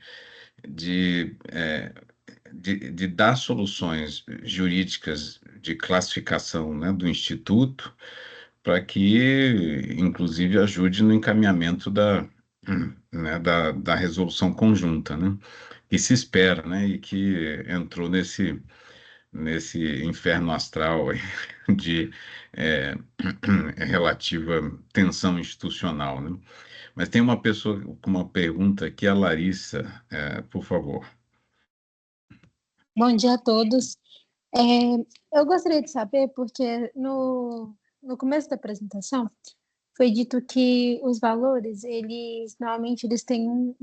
é, de dar soluções jurídicas de classificação, né, do Instituto, para que, inclusive, ajude no encaminhamento né, da resolução conjunta, né, que se espera, né, e que entrou nesse inferno astral aí de é, relativa tensão institucional, né? Mas tem uma pessoa com uma pergunta aqui, a Larissa, por favor. Bom dia a todos. É, eu gostaria de saber, porque no começo da apresentação foi dito que os valores, normalmente eles têm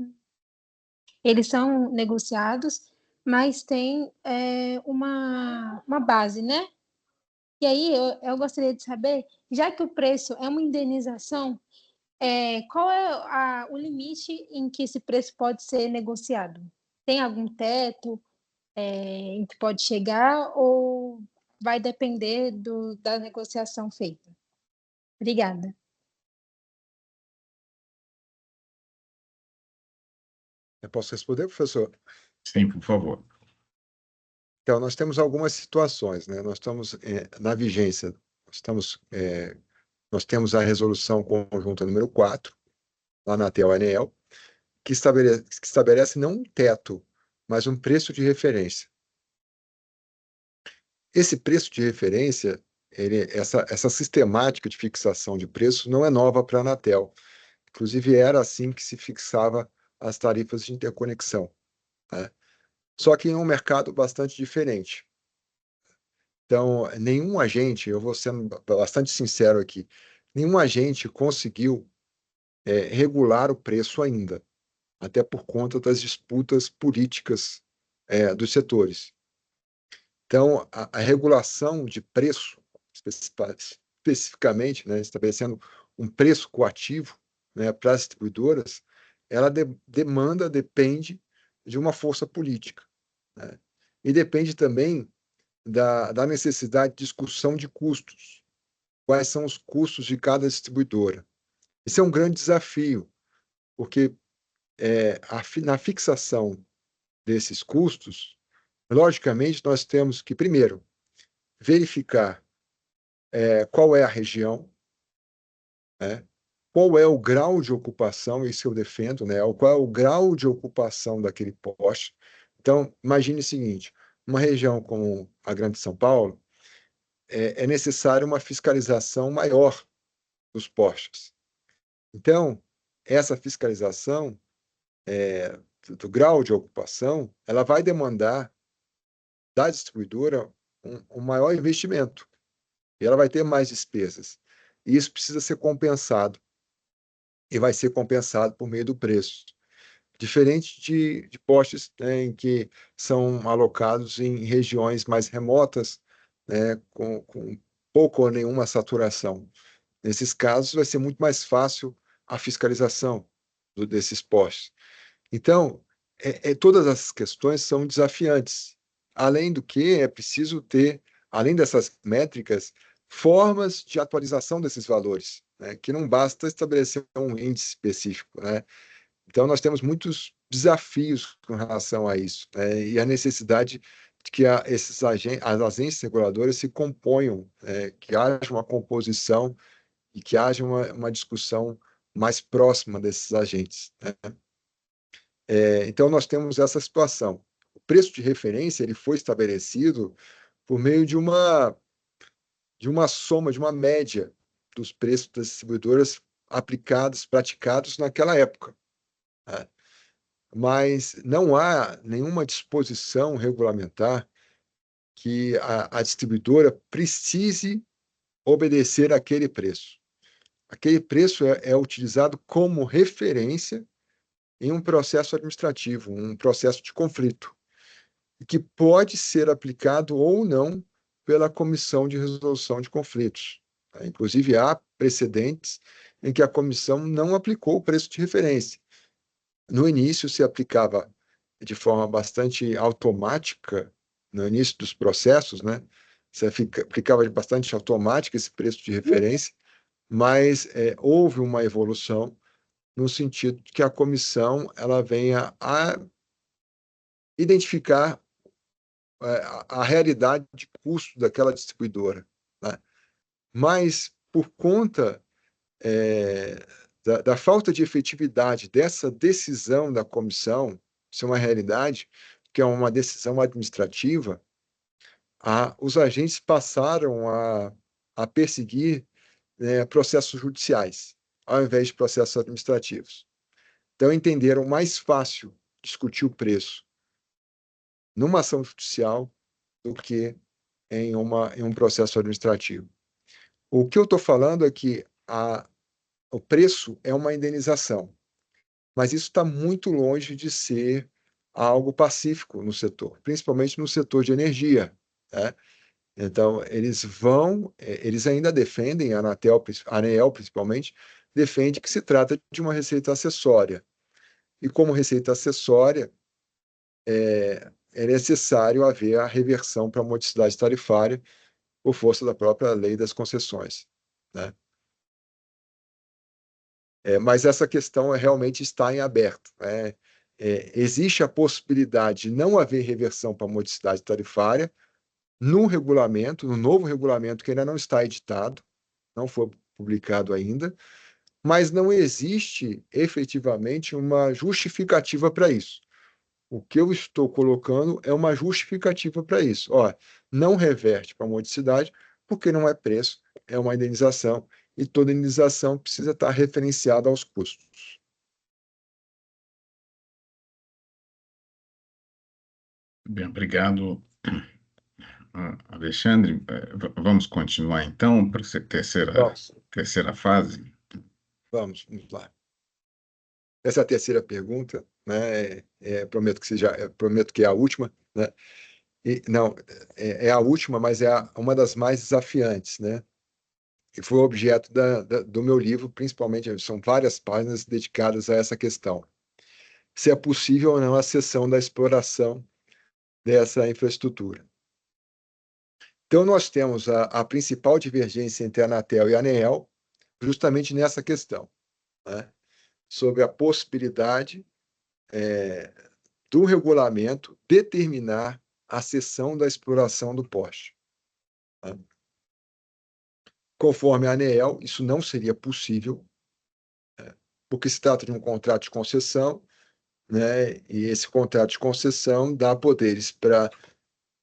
eles são negociados, mas tem uma base, né? E aí eu gostaria de saber, já que o preço é uma indenização, qual é o limite em que esse preço pode ser negociado? Tem algum teto? Em que pode chegar ou vai depender da negociação feita? Obrigada. Eu posso responder, professor? Sim, por favor. Então, nós temos algumas situações, né? Nós estamos na vigência, nós temos a resolução conjunta número 4, lá na ANEEL, que estabelece não um teto, mas um preço de referência. Esse preço de referência, essa sistemática de fixação de preço não é nova para a Anatel. Inclusive, era assim que se fixava as tarifas de interconexão, né? Só que em um mercado bastante diferente. Então, nenhum agente, eu vou sendo bastante sincero aqui, nenhum agente conseguiu regular o preço ainda, até por conta das disputas políticas dos setores. Então, a regulação de preço, especificamente, né, estabelecendo um preço coativo, né, para as distribuidoras, ela depende de uma força política, né? E depende também da necessidade de discussão de custos. Quais são os custos de cada distribuidora? Isso é um grande desafio, porque na fixação desses custos, logicamente, nós temos que, primeiro, verificar qual é a região, né? Qual é o grau de ocupação, isso eu defendo, né? Qual é o grau de ocupação daquele poste. Então, imagine o seguinte, uma região como a Grande São Paulo, é necessário uma fiscalização maior dos postes. Então, essa fiscalização do grau de ocupação, ela vai demandar da distribuidora um maior investimento, e ela vai ter mais despesas. E isso precisa ser compensado, e vai ser compensado por meio do preço. Diferente de postes, né, em que são alocados em regiões mais remotas, né, com pouco ou nenhuma saturação. Nesses casos, vai ser muito mais fácil a fiscalização desses postes. Então, todas essas questões são desafiantes. Além do que, é preciso ter, além dessas métricas, formas de atualização desses valores, né? Que não basta estabelecer um índice específico, né? Então, nós temos muitos desafios com relação a isso, né? E a necessidade de que as agências reguladoras se componham, que haja uma composição e que haja uma discussão mais próxima desses agentes, né? Então, nós temos essa situação. O preço de referência ele foi estabelecido por meio de uma soma, de uma média dos preços das distribuidoras aplicados, praticados naquela época, né? Mas não há nenhuma disposição regulamentar que a distribuidora precise obedecer àquele preço. Aquele preço é utilizado como referência em um processo administrativo, um processo de conflito, que pode ser aplicado ou não pela Comissão de Resolução de Conflitos. Inclusive, há precedentes em que a comissão não aplicou o preço de referência. No início, se aplicava de forma bastante automática, no início dos processos, né? Se aplicava de bastante automática esse preço de referência, mas houve uma evolução no sentido de que a comissão ela venha a identificar a realidade de custo daquela distribuidora, né? Mas, por conta da falta de efetividade dessa decisão da comissão, isso é uma realidade, que é uma decisão administrativa, os agentes passaram a perseguir processos judiciais, ao invés de processos administrativos. Então, entenderam mais fácil discutir o preço numa ação judicial do que em um processo administrativo. O que eu estou falando é que o preço é uma indenização, mas isso está muito longe de ser algo pacífico no setor, principalmente no setor de energia, né? Então, eles ainda defendem, a ANEEL principalmente, defende que se trata de uma receita acessória. E como receita acessória, é necessário haver a reversão para a modicidade tarifária por força da própria lei das concessões, né? Mas essa questão realmente está em aberto, né? Existe a possibilidade de não haver reversão para a modicidade tarifária no regulamento, no novo regulamento que ainda não está editado, não foi publicado ainda, mas não existe efetivamente uma justificativa para isso. O que eu estou colocando é uma justificativa para isso. Ó, não reverte para a modicidade, porque não é preço, é uma indenização, e toda indenização precisa estar referenciada aos custos. Bem, obrigado, Alexandre. Vamos continuar então para a terceira fase. Vamos lá. Essa é a terceira pergunta, né? Prometo que é a última, né? Não, é a última, mas é uma das mais desafiantes, né? E foi o objeto do meu livro, principalmente, são várias páginas dedicadas a essa questão. Se é possível ou não a cessão da exploração dessa infraestrutura. Então, nós temos a principal divergência entre a Anatel e a ANEEL justamente nessa questão, né? Sobre a possibilidade do regulamento determinar a cessão da exploração do poste, né? Conforme a ANEEL, isso não seria possível, porque se trata de um contrato de concessão, né? E esse contrato de concessão dá poderes para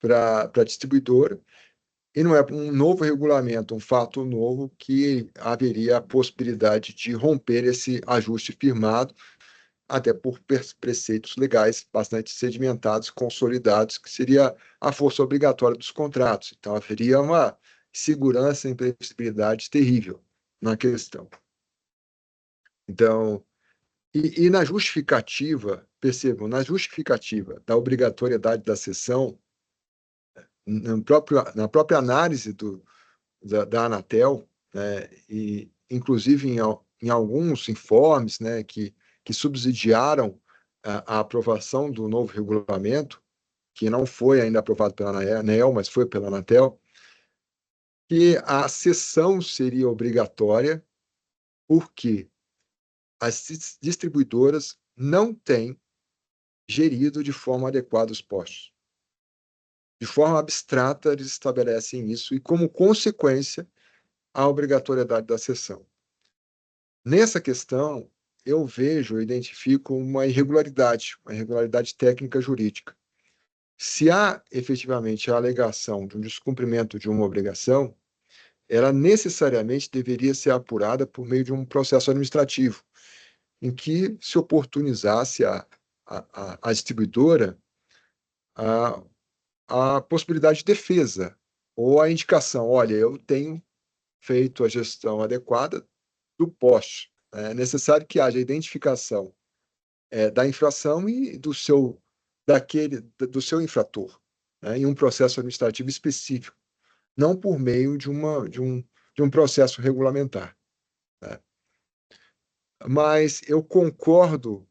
a distribuidora, e não é um novo regulamento, um fato novo, que haveria a possibilidade de romper esse ajuste firmado, até por preceitos legais bastante sedimentados, consolidados, que seria a força obrigatória dos contratos. Então, haveria uma segurança e imprevisibilidade terrível na questão. Então, e na justificativa, percebam, na justificativa da obrigatoriedade da cessão, na própria análise da Anatel, né, e inclusive em alguns informes, né, que subsidiaram a aprovação do novo regulamento, que não foi ainda aprovado pela ANEEL, mas foi pela Anatel, que a cessão seria obrigatória porque as distribuidoras não têm gerido de forma adequada os postos. De forma abstrata, eles estabelecem isso e, como consequência, a obrigatoriedade da cessão. Nessa questão, eu identifico uma irregularidade técnica jurídica. Se há efetivamente a alegação de um descumprimento de uma obrigação, ela necessariamente deveria ser apurada por meio de um processo administrativo, em que se oportunizasse a distribuidora a, a possibilidade de defesa ou a indicação: olha, eu tenho feito a gestão adequada do poste. É necessário que haja identificação da infração e do seu infrator, né, em um processo administrativo específico, não por meio de um processo regulamentar, né? Mas eu concordo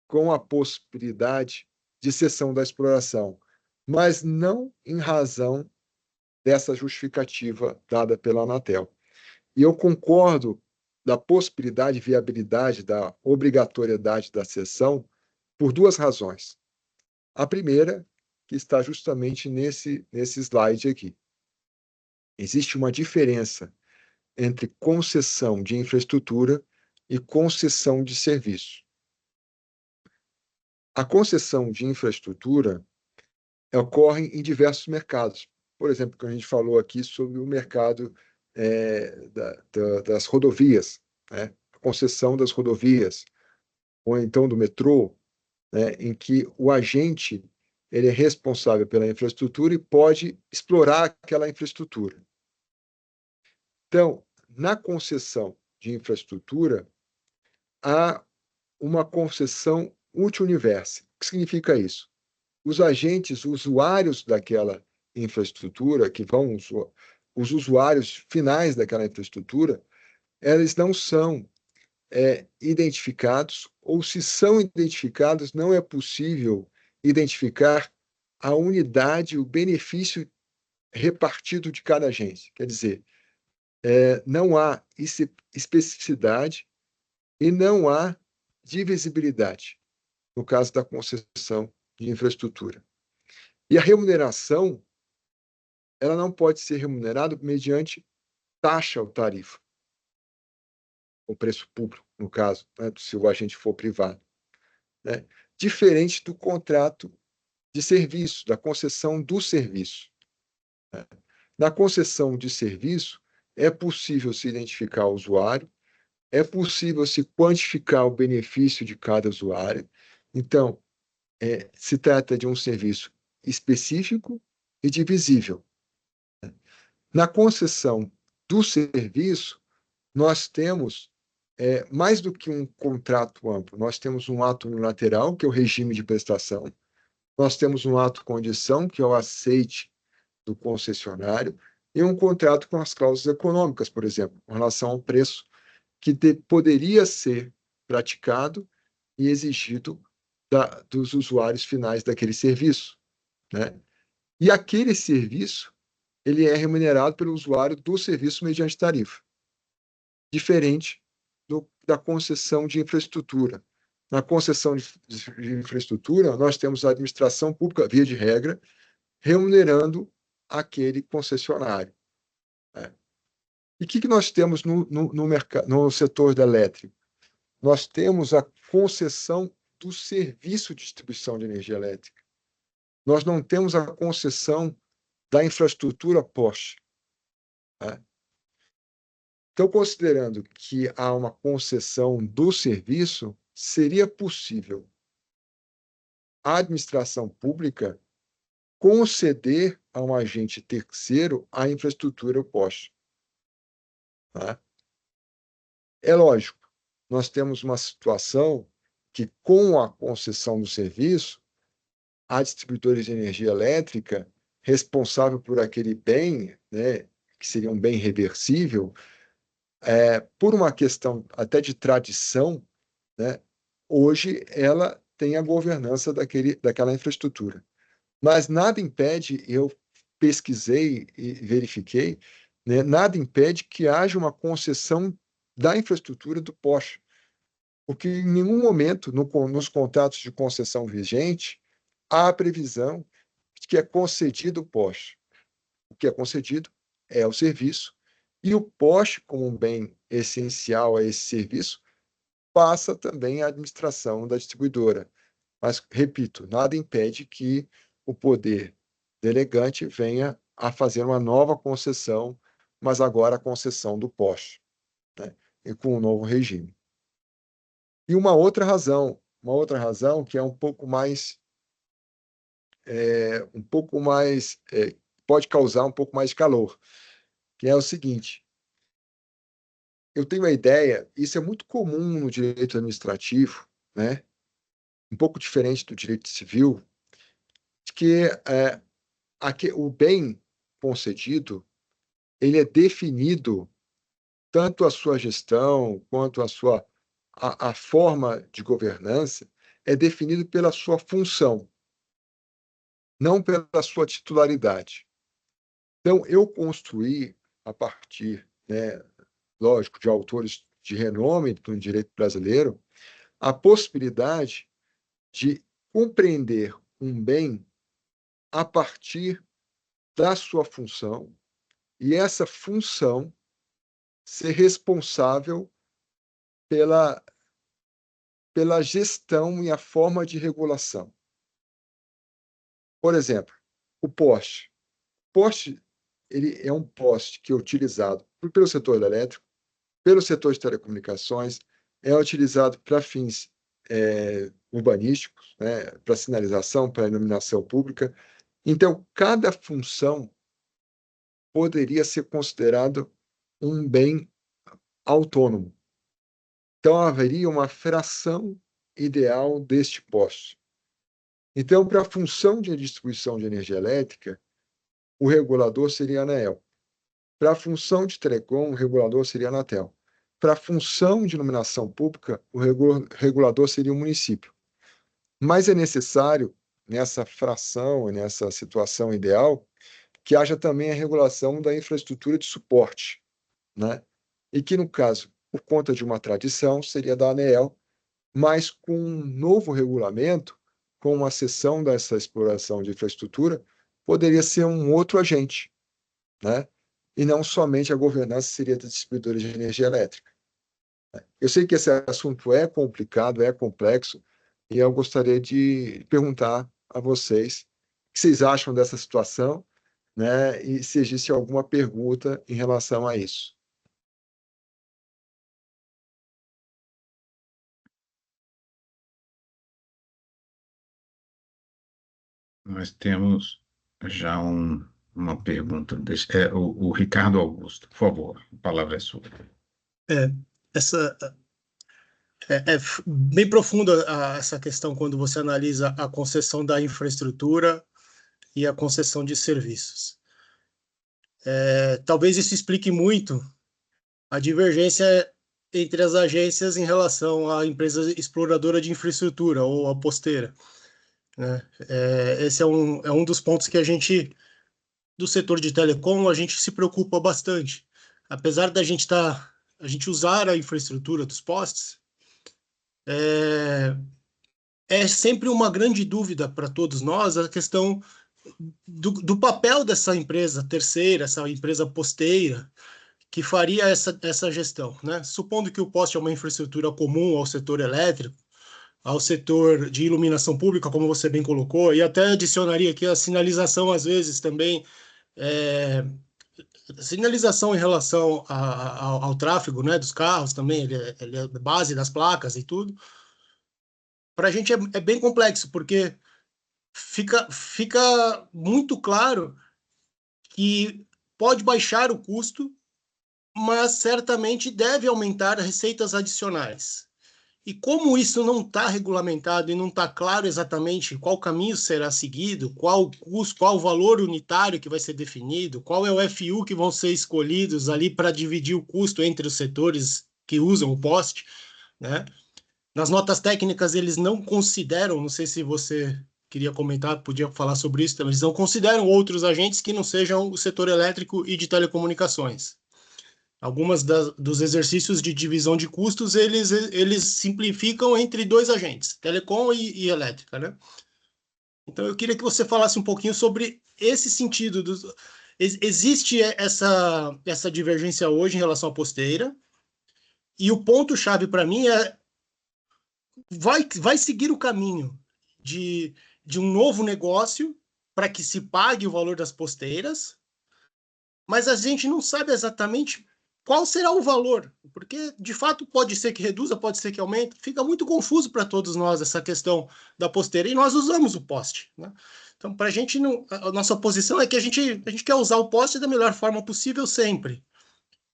com a possibilidade de cessão da exploração, mas não em razão dessa justificativa dada pela Anatel. E eu concordo da possibilidade, viabilidade, da obrigatoriedade da cessão por duas razões. A primeira, que está justamente nesse slide aqui. Existe uma diferença entre concessão de infraestrutura e concessão de serviço. A concessão de infraestrutura ocorre em diversos mercados. Por exemplo, que a gente falou aqui sobre o mercado das rodovias, né? A concessão das rodovias, ou então do metrô, né? Em que o agente ele é responsável pela infraestrutura e pode explorar aquela infraestrutura. Então, na concessão de infraestrutura, há uma concessão multi-universo. O que significa isso? Os agentes, usuários daquela infraestrutura, os usuários finais daquela infraestrutura, eles não são identificados, ou se são identificados, não é possível identificar a unidade, o benefício repartido de cada agente. Quer dizer, não há especificidade e não há divisibilidade no caso da concessão de infraestrutura. E a remuneração, ela não pode ser remunerada mediante taxa ou tarifa, o preço público, no caso, né, se o agente for privado, né? Diferente do contrato de serviço, da concessão do serviço, né? Na concessão de serviço, é possível se identificar o usuário, é possível se quantificar o benefício de cada usuário. Então, se trata de um serviço específico e divisível. Na concessão do serviço, nós temos mais do que um contrato amplo, nós temos um ato unilateral, que é o regime de prestação, nós temos um ato condição, que é o aceite do concessionário, e um contrato com as cláusulas econômicas, por exemplo, com relação ao preço que poderia ser praticado e exigido dos usuários finais daquele serviço, né? E aquele serviço ele é remunerado pelo usuário do serviço mediante tarifa, diferente da concessão de infraestrutura. Na concessão de infraestrutura, nós temos a administração pública, via de regra, remunerando aquele concessionário, né? E o que nós temos no setor da elétrica? Nós temos a concessão do serviço de distribuição de energia elétrica. Nós não temos a concessão da infraestrutura poste, né? Então, considerando que há uma concessão do serviço, seria possível a administração pública conceder a um agente terceiro a infraestrutura poste, tá? É lógico, nós temos uma situação que, com a concessão do serviço, a distribuidora de energia elétrica, responsável por aquele bem, né, que seria um bem reversível, por uma questão até de tradição, né, hoje ela tem a governança daquela infraestrutura. Mas nada impede, eu pesquisei e verifiquei, né, nada impede que haja uma concessão da infraestrutura do poste, porque em nenhum momento, nos contratos de concessão vigente, há a previsão de que é concedido o poste. O que é concedido é o serviço, e o poste, como um bem essencial a esse serviço, passa também à administração da distribuidora. Mas, repito, nada impede que o poder delegante venha a fazer uma nova concessão, mas agora a concessão do poste, né? E com um novo regime. E uma outra razão que é pode causar um pouco mais de calor, que é o seguinte: eu tenho a ideia, isso é muito comum no direito administrativo, né? Um pouco diferente do direito civil, de que o bem concedido ele é definido, tanto a sua gestão quanto a forma de governança é definido pela sua função, não pela sua titularidade. Então, eu construí, a partir, né, lógico, de autores de renome do direito brasileiro, a possibilidade de compreender um bem a partir da sua função, e essa função ser responsável pela gestão e a forma de regulação. Por exemplo, o poste. O poste ele é um poste que é utilizado pelo setor elétrico, pelo setor de telecomunicações, é utilizado para fins urbanísticos, né, para sinalização, para iluminação pública. Então, cada função poderia ser considerado um bem autônomo. Então, haveria uma fração ideal deste poste. Então, para a função de distribuição de energia elétrica, o regulador seria a ANEEL. Para a função de telecom, o regulador seria a Anatel. Para a função de iluminação pública, o regulador seria o município. Mas é necessário, nessa fração, nessa situação ideal, que haja também a regulação da infraestrutura de suporte, né? E que, no caso, por conta de uma tradição, seria da ANEEL, mas com um novo regulamento, com uma seção dessa exploração de infraestrutura, poderia ser um outro agente, né? E não somente a governança seria da distribuidora de energia elétrica. Eu sei que esse assunto é complicado, é complexo, e eu gostaria de perguntar a vocês o que vocês acham dessa situação, né? E se existe alguma pergunta em relação a isso. Nós temos já uma pergunta. O Ricardo Augusto, por favor, a palavra é sua. Essa bem profunda essa questão quando você analisa a concessão da infraestrutura e a concessão de serviços. Talvez isso explique muito a divergência entre as agências em relação à empresa exploradora de infraestrutura ou a posteira, né? Esse é um dos pontos que a gente, do setor de telecom, a gente se preocupa bastante. Apesar da gente a gente usar a infraestrutura dos postes, é sempre uma grande dúvida para todos nós a questão do papel dessa empresa terceira, essa empresa posteira, que faria essa gestão, né? Supondo que o poste é uma infraestrutura comum ao setor elétrico, ao setor de iluminação pública, como você bem colocou, e até adicionaria aqui a sinalização, às vezes, também, sinalização em relação ao tráfego, né, dos carros também, ele é base das placas e tudo. Para a gente é bem complexo, porque fica muito claro que pode baixar o custo, mas certamente deve aumentar receitas adicionais. E como isso não está regulamentado e não está claro exatamente qual caminho será seguido, qual custo, qual o valor unitário que vai ser definido, qual é o FU que vão ser escolhidos ali para dividir o custo entre os setores que usam o poste, né? nas notas técnicas eles não consideram, não sei se você queria comentar, podia falar sobre isso também, eles não consideram outros agentes que não sejam o setor elétrico e de telecomunicações. Algumas dos exercícios de divisão de custos, eles simplificam entre dois agentes, telecom e elétrica, né? Então, eu queria que você falasse um pouquinho sobre esse sentido. Existe essa divergência hoje em relação à posteira, e o ponto-chave para mim é vai seguir o caminho de um novo negócio para que se pague o valor das posteiras, mas a gente não sabe exatamente qual será o valor, porque de fato pode ser que reduza, pode ser que aumente, fica muito confuso para todos nós essa questão da posteira, e nós usamos o poste, né? Então, para a gente, não, a nossa posição é que a gente quer usar o poste da melhor forma possível sempre,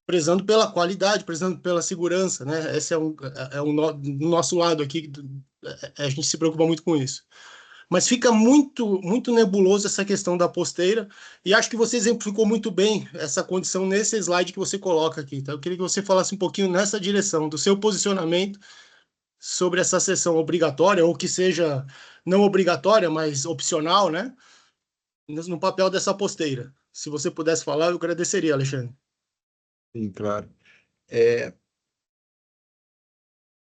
prezando pela qualidade, prezando pela segurança, né? Esse do nosso lado aqui, a gente se preocupa muito com isso. Mas fica muito nebuloso essa questão da posteira, e acho que você exemplificou muito bem essa condição nesse slide que você coloca aqui. Então, eu queria que você falasse um pouquinho nessa direção, do seu posicionamento sobre essa sessão obrigatória, ou que seja não obrigatória, mas opcional, né? No papel dessa posteira. Se você pudesse falar, eu agradeceria, Alexandre. Sim, claro.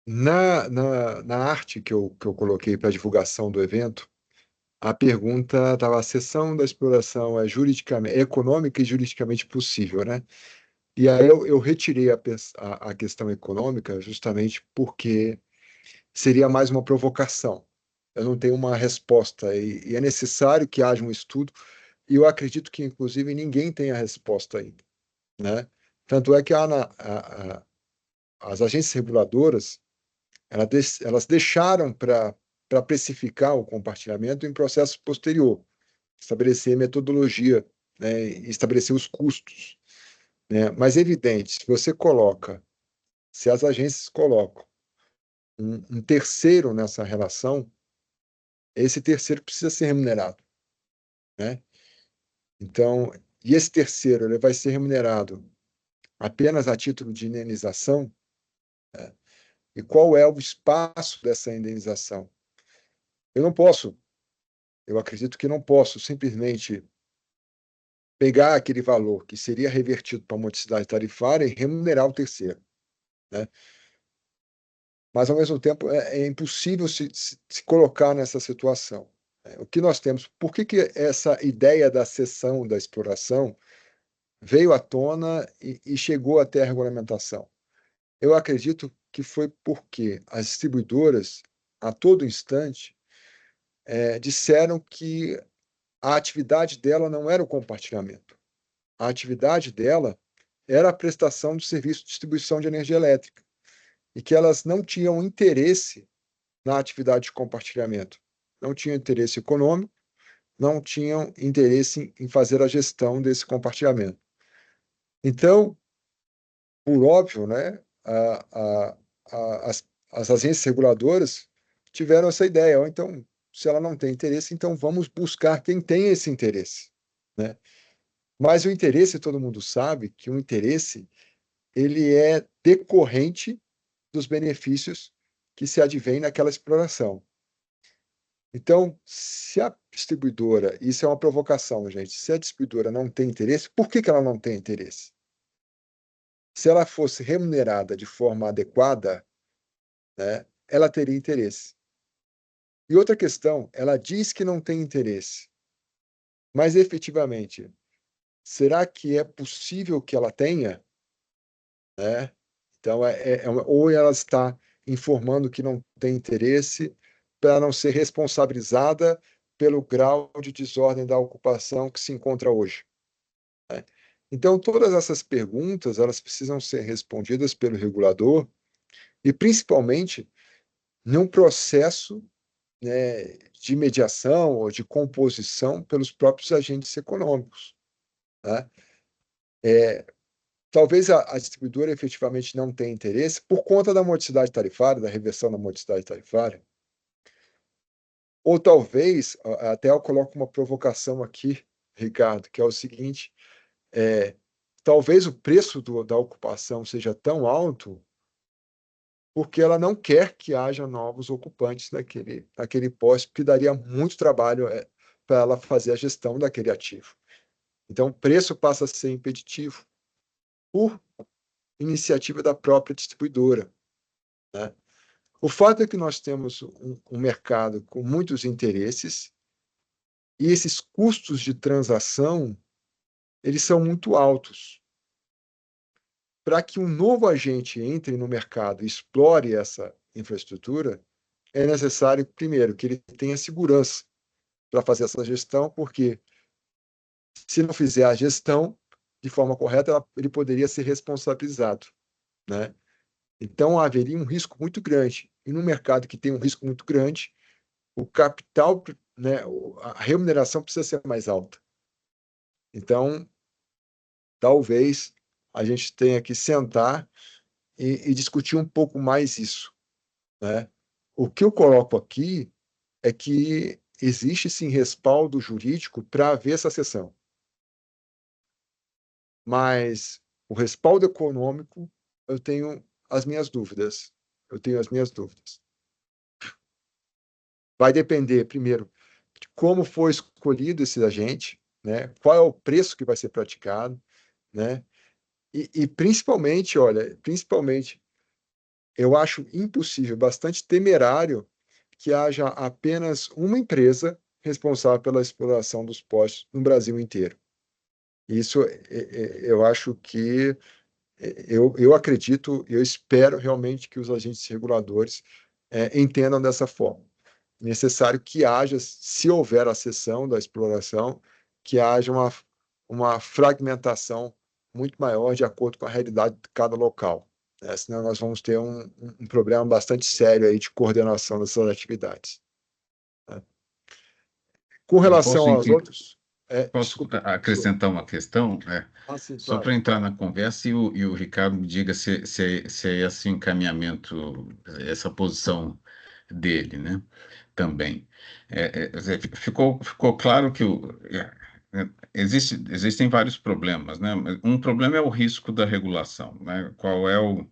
Na arte que eu coloquei para divulgação do evento, a pergunta estava: a seção da exploração é juridicamente, econômica e juridicamente possível, né? E aí eu retirei a questão econômica justamente porque seria mais uma provocação. Eu não tenho uma resposta e é necessário que haja um estudo, e eu acredito que, inclusive, ninguém tem a resposta ainda, né? Tanto é que as agências reguladoras, elas deixaram para precificar o compartilhamento em processo posterior, estabelecer metodologia, né, e estabelecer os custos, né? Mas é evidente, se as agências colocam um terceiro nessa relação, esse terceiro precisa ser remunerado, né? Então, e esse terceiro ele vai ser remunerado apenas a título de indenização, né? E qual é o espaço dessa indenização? Eu não posso, eu acredito que não posso simplesmente pegar aquele valor que seria revertido para a modicidade tarifária e remunerar o terceiro, né? Mas, ao mesmo tempo, é impossível se colocar nessa situação. O que nós temos? Por que essa ideia da cessão da exploração veio à tona e chegou até a regulamentação? Eu acredito que foi porque as distribuidoras, a todo instante, disseram que a atividade dela não era o compartilhamento. A atividade dela era a prestação de serviço de distribuição de energia elétrica, e que elas não tinham interesse na atividade de compartilhamento. Não tinham interesse econômico, não tinham interesse em fazer a gestão desse compartilhamento. Então, por óbvio, né, as agências reguladoras tiveram essa ideia. Ou então, se ela não tem interesse, então vamos buscar quem tem esse interesse, né? Mas o interesse, todo mundo sabe que o interesse ele é decorrente dos benefícios que se advêm naquela exploração. Então, se a distribuidora, isso é uma provocação, gente, se a distribuidora não tem interesse, por que ela não tem interesse? Se ela fosse remunerada de forma adequada, né, ela teria interesse. E outra questão, ela diz que não tem interesse, mas efetivamente, será que é possível que ela tenha, né? Então, ou ela está informando que não tem interesse para não ser responsabilizada pelo grau de desordem da ocupação que se encontra hoje, né? Então, todas essas perguntas, elas precisam ser respondidas pelo regulador e, principalmente, num processo, né, de mediação ou de composição pelos próprios agentes econômicos, né? Talvez a distribuidora efetivamente não tenha interesse por conta da modicidade tarifária, da reversão da modicidade tarifária, ou talvez, até eu coloco uma provocação aqui, Ricardo, que é o seguinte: talvez o preço da ocupação seja tão alto porque ela não quer que haja novos ocupantes naquele poste, porque daria muito trabalho para ela fazer a gestão daquele ativo. Então, o preço passa a ser impeditivo por iniciativa da própria distribuidora, né? O fato é que nós temos um mercado com muitos interesses e esses custos de transação, eles são muito altos. Para que um novo agente entre no mercado e explore essa infraestrutura, é necessário, primeiro, que ele tenha segurança para fazer essa gestão, porque se não fizer a gestão de forma correta, ele poderia ser responsabilizado, né? Então, haveria um risco muito grande. E no mercado que tem um risco muito grande, o capital, né, a remuneração precisa ser mais alta. Então, talvez a gente tenha que sentar e discutir um pouco mais isso, né? O que eu coloco aqui é que existe sim respaldo jurídico para haver essa cessão, mas o respaldo econômico eu tenho as minhas dúvidas. Eu tenho as minhas dúvidas. Vai depender, primeiro, de como foi escolhido esse agente, né? Qual é o preço que vai ser praticado, né? E principalmente, olha, principalmente, eu acho impossível, bastante temerário, que haja apenas uma empresa responsável pela exploração dos postes no Brasil inteiro. Isso, eu acho que, eu acredito, eu espero realmente que os agentes reguladores entendam dessa forma. Necessário que haja, se houver a cessão da exploração, que haja uma fragmentação muito maior de acordo com a realidade de cada local, né? Senão nós vamos ter um problema bastante sério aí de coordenação dessas atividades, né? Com Eu relação aos outros, posso desculpa, professor. acrescentar uma questão, Sim, só claro. para entrar na conversa e o Ricardo me diga se é esse encaminhamento, essa posição dele, né? Também. Ficou claro que existem vários problemas, né? Um problema é o risco da regulação, né? Qual é o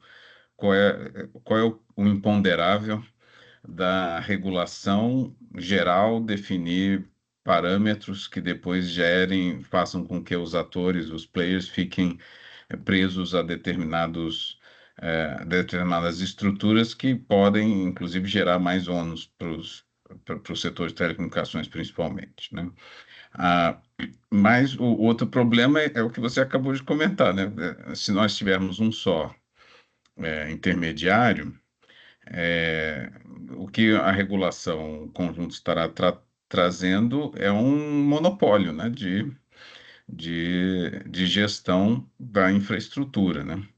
imponderável da regulação geral definir parâmetros que depois façam com que os atores, os players, fiquem presos a determinadas estruturas que podem, inclusive, gerar mais ônus para o setor de telecomunicações, principalmente, né? Ah, mas o outro problema é o que você acabou de comentar, né? Se nós tivermos um só intermediário, é, o que a regulação conjunta estará trazendo é um monopólio, né, de gestão da infraestrutura, né?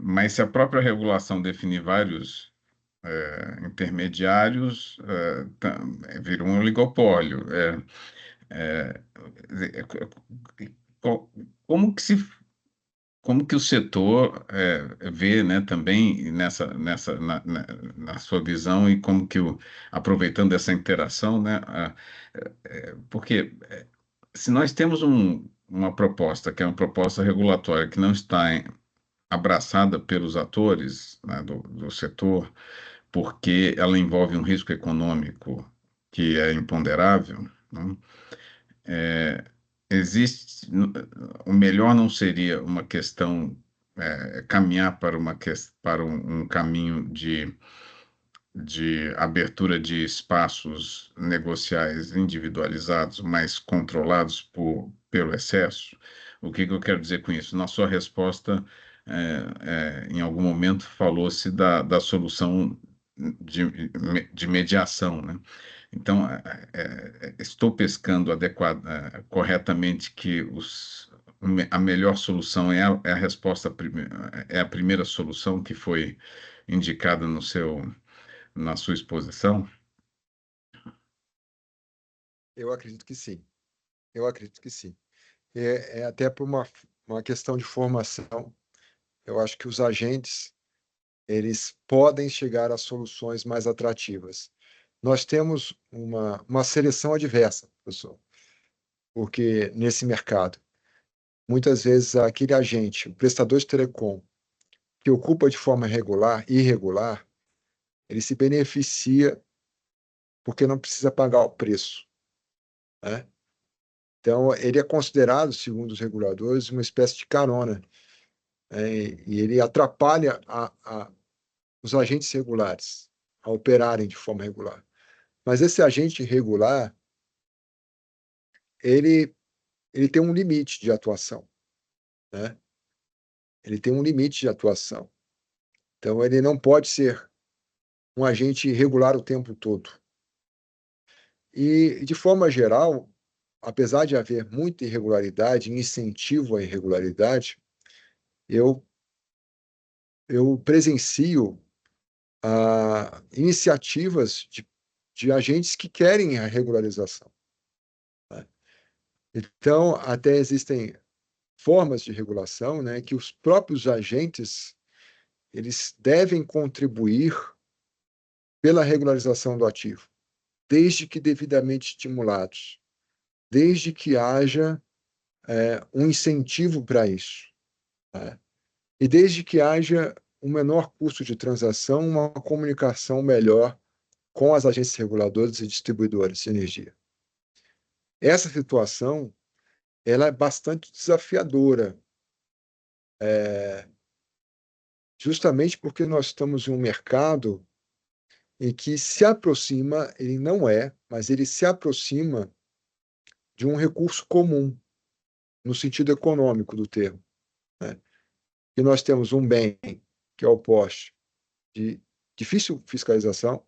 Mas se a própria regulação definir vários intermediários, vira um oligopólio. Co- Como que se Como que o setor vê, né, também na sua visão e como que aproveitando essa interação, né, porque se nós temos uma proposta que é uma proposta regulatória que não está abraçada pelos atores, né, do setor, porque ela envolve um risco econômico que é imponderável, né, existe, o melhor não seria uma questão, caminhar para um caminho de abertura de espaços negociais individualizados, mas controlados pelo excesso? O que eu quero dizer com isso? Na sua resposta, em algum momento falou-se da solução de mediação, né? Então, estou pescando corretamente que a melhor solução é a resposta, é a primeira solução que foi indicada na sua exposição? Eu acredito que sim. Eu acredito que sim. Até por uma questão de formação. Eu acho que os agentes, eles podem chegar a soluções mais atrativas. Nós temos uma seleção adversa, professor, porque nesse mercado, muitas vezes aquele agente, o prestador de telecom, que ocupa de forma irregular, ele se beneficia porque não precisa pagar o preço, né? Então, ele é considerado, segundo os reguladores, uma espécie de carona, né? E ele atrapalha os agentes regulares a operarem de forma regular. Mas esse agente regular, ele, ele tem um limite de atuação, né? Ele tem um limite de atuação. Então, ele não pode ser um agente irregular o tempo todo. E, de forma geral, apesar de haver muita irregularidade, incentivo à irregularidade, eu, eu presencio iniciativas de agentes que querem a regularização, né? Então, até existem formas de regulação, né, que os próprios agentes eles devem contribuir pela regularização do ativo, desde que devidamente estimulados, desde que haja um incentivo para isso, né? E desde que haja um menor custo de transação, uma comunicação melhor com as agências reguladoras e distribuidoras de energia. Essa situação ela é bastante desafiadora, justamente porque nós estamos em um mercado em que se aproxima, ele não é, mas ele se aproxima de um recurso comum, no sentido econômico do termo, né? E nós temos um bem, que é o poste, de difícil fiscalização,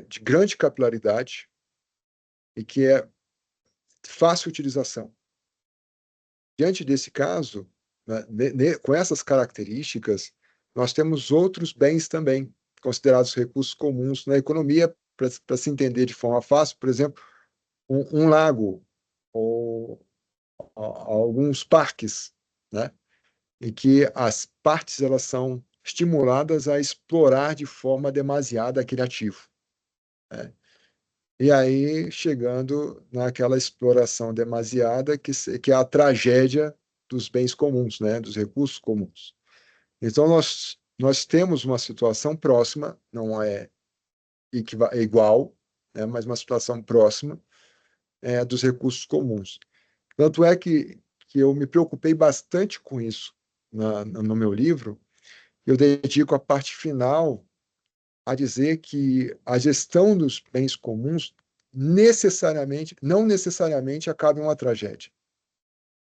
de grande capilaridade e que é fácil utilização. Diante desse caso, né, com essas características, nós temos outros bens também, considerados recursos comuns na economia, para se entender de forma fácil, por exemplo, um lago ou alguns parques, né, em que as partes elas são estimuladas a explorar de forma demasiada aquele ativo, né? E aí chegando naquela exploração demasiada que é a tragédia dos bens comuns, né, dos recursos comuns. Então nós temos uma situação próxima, não é igual, né, mas uma situação próxima dos recursos comuns. Tanto é que eu me preocupei bastante com isso no meu livro. Eu dedico a parte final a dizer que a gestão dos bens comuns não necessariamente acaba em uma tragédia.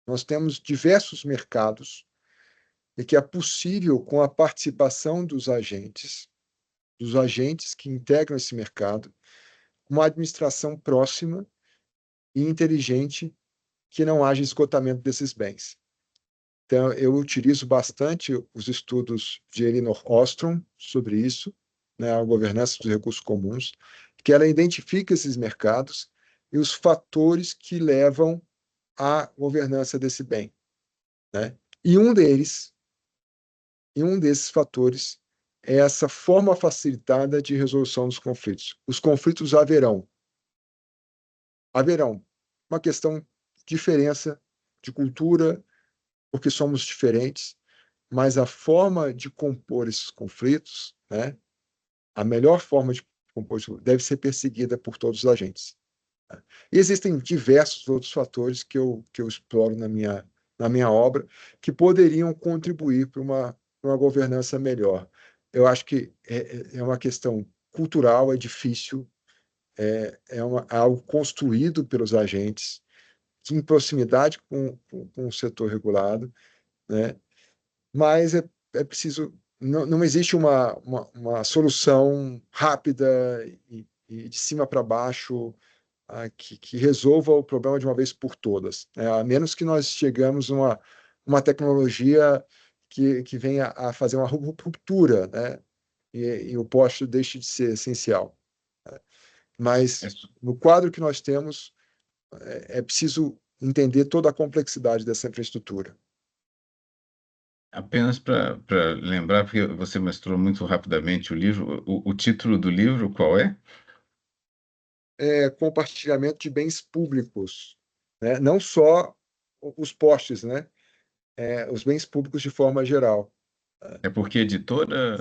Nós temos diversos mercados e que é possível, com a participação dos agentes que integram esse mercado, uma administração próxima e inteligente que não haja esgotamento desses bens. Então, eu utilizo bastante os estudos de Elinor Ostrom sobre isso, né, a governança dos recursos comuns, que ela identifica esses mercados e os fatores que levam à governança desse bem, né? E um desses fatores é essa forma facilitada de resolução dos conflitos. Os conflitos haverão uma questão de diferença de cultura, porque somos diferentes, mas a forma de compor esses conflitos, né, a melhor forma de compor deve ser perseguida por todos os agentes, né? E existem diversos outros fatores que eu exploro na minha obra que poderiam contribuir para uma governança melhor. Eu acho que é uma questão cultural, é difícil, algo construído pelos agentes, em proximidade com o setor regulado, né? Mas é preciso. Não existe uma solução rápida e de cima para baixo que resolva o problema de uma vez por todas, né? A menos que nós chegamos a uma tecnologia que venha a fazer uma ruptura, né? E o poste deixe de ser essencial. É, Mas no quadro que nós temos, é preciso entender toda a complexidade dessa infraestrutura. apenas para lembrar, porque você mostrou muito rapidamente o livro, o título do livro qual é? Compartilhamento de bens públicos, né? Não só os postes, né? os bens públicos de forma geral. É porque editora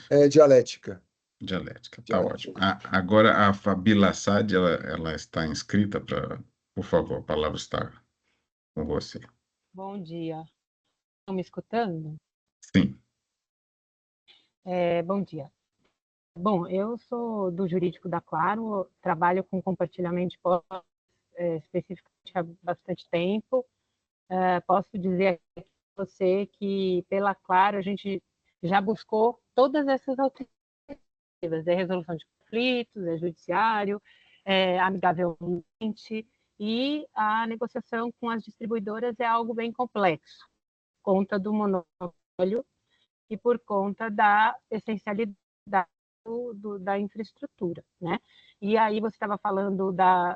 É dialética. dialética, tá Dialética. ótimo. Agora a Fabíola Assad, ela está inscrita para, por favor, a palavra está com você. Bom dia. Estão me escutando? Sim. Bom dia. Bom, eu sou do jurídico da Claro, trabalho com compartilhamento de posse especificamente há bastante tempo. Posso dizer aqui para você que, pela Claro, a gente já buscou todas essas alternativas, resolução de conflitos, judiciário, amigavelmente, e a negociação com as distribuidoras é algo bem complexo, por conta do monopólio e por conta da essencialidade da infraestrutura, né? E aí você estava falando da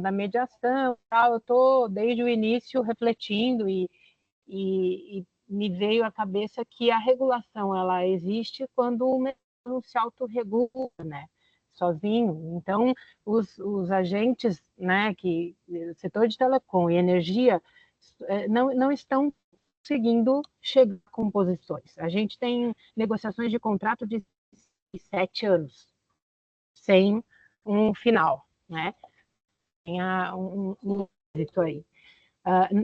mediação, tal. Eu estou desde o início refletindo e me veio à cabeça que a regulação ela existe quando o mercado não se autorregula, né? Sozinho. Então, os agentes, né, que o setor de telecom e energia não estão conseguindo chegar com posições. A gente tem negociações de contrato de 7 anos, sem um final, né? Tem um êxito aí.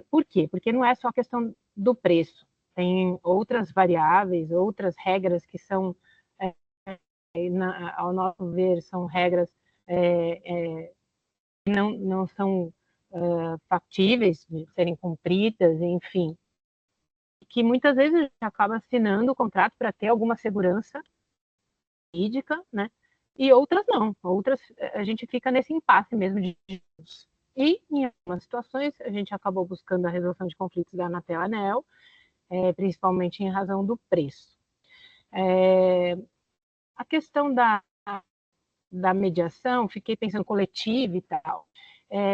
Por quê? Porque não é só a questão do preço, tem outras variáveis, outras regras que são, ao nosso ver, são regras que não são factíveis de serem cumpridas, enfim, que muitas vezes a gente acaba assinando o contrato para ter alguma segurança jurídica, né? E outras não, outras a gente fica nesse impasse mesmo de juros. E, em algumas situações, a gente acabou buscando a resolução de conflitos da Anatel Anel, principalmente em razão do preço. A questão da mediação, fiquei pensando coletiva e tal,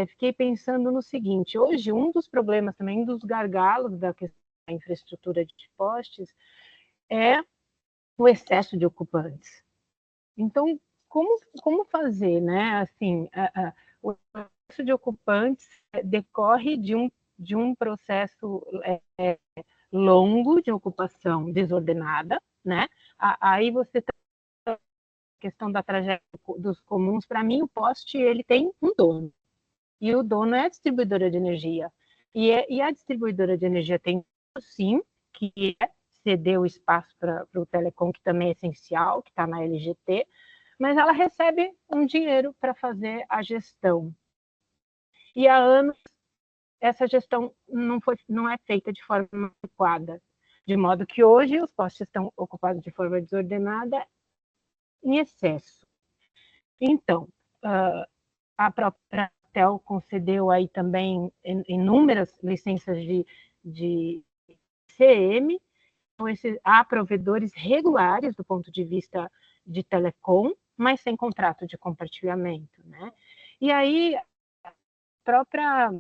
fiquei pensando no seguinte: hoje, um dos problemas também, dos gargalos da questão da infraestrutura de postes, é o excesso de ocupantes. Então, como fazer, né? Assim, o excesso de ocupantes decorre de um processo longo de ocupação desordenada, né? Aí você tem a questão da tragédia dos comuns. Para mim, o poste ele tem um dono, e o dono é a distribuidora de energia. E a distribuidora de energia tem, sim, que é ceder o espaço para o telecom, que também é essencial, que está na LGT, mas ela recebe um dinheiro para fazer a gestão. E há anos essa gestão não é feita de forma adequada, de modo que hoje os postes estão ocupados de forma desordenada, em excesso. Então, a própria Anatel concedeu aí também inúmeras licenças de CM, então há provedores regulares do ponto de vista de telecom, mas sem contrato de compartilhamento, né? E aí, a própria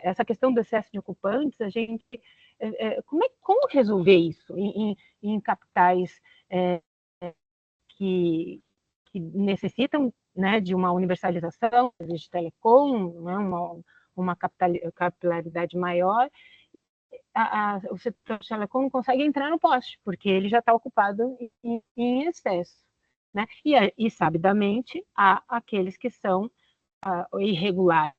essa questão do excesso de ocupantes, a gente como resolver isso em capitais que necessitam, né, de uma universalização de telecom, né, uma capilaridade maior. O setor de telecom não consegue entrar no poste, porque ele já está ocupado em excesso, né? E sabidamente, há aqueles que são irregulares.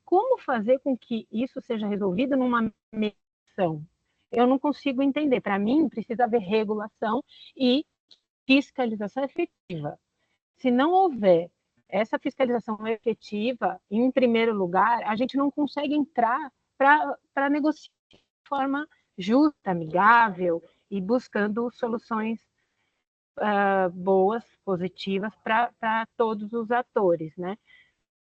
Como fazer com que isso seja resolvido numa mediação? Eu não consigo entender. Para mim, precisa haver regulação e fiscalização efetiva. Se não houver essa fiscalização efetiva, em primeiro lugar, a gente não consegue entrar para negociar de forma justa, amigável e buscando soluções boas, positivas para todos os atores, né?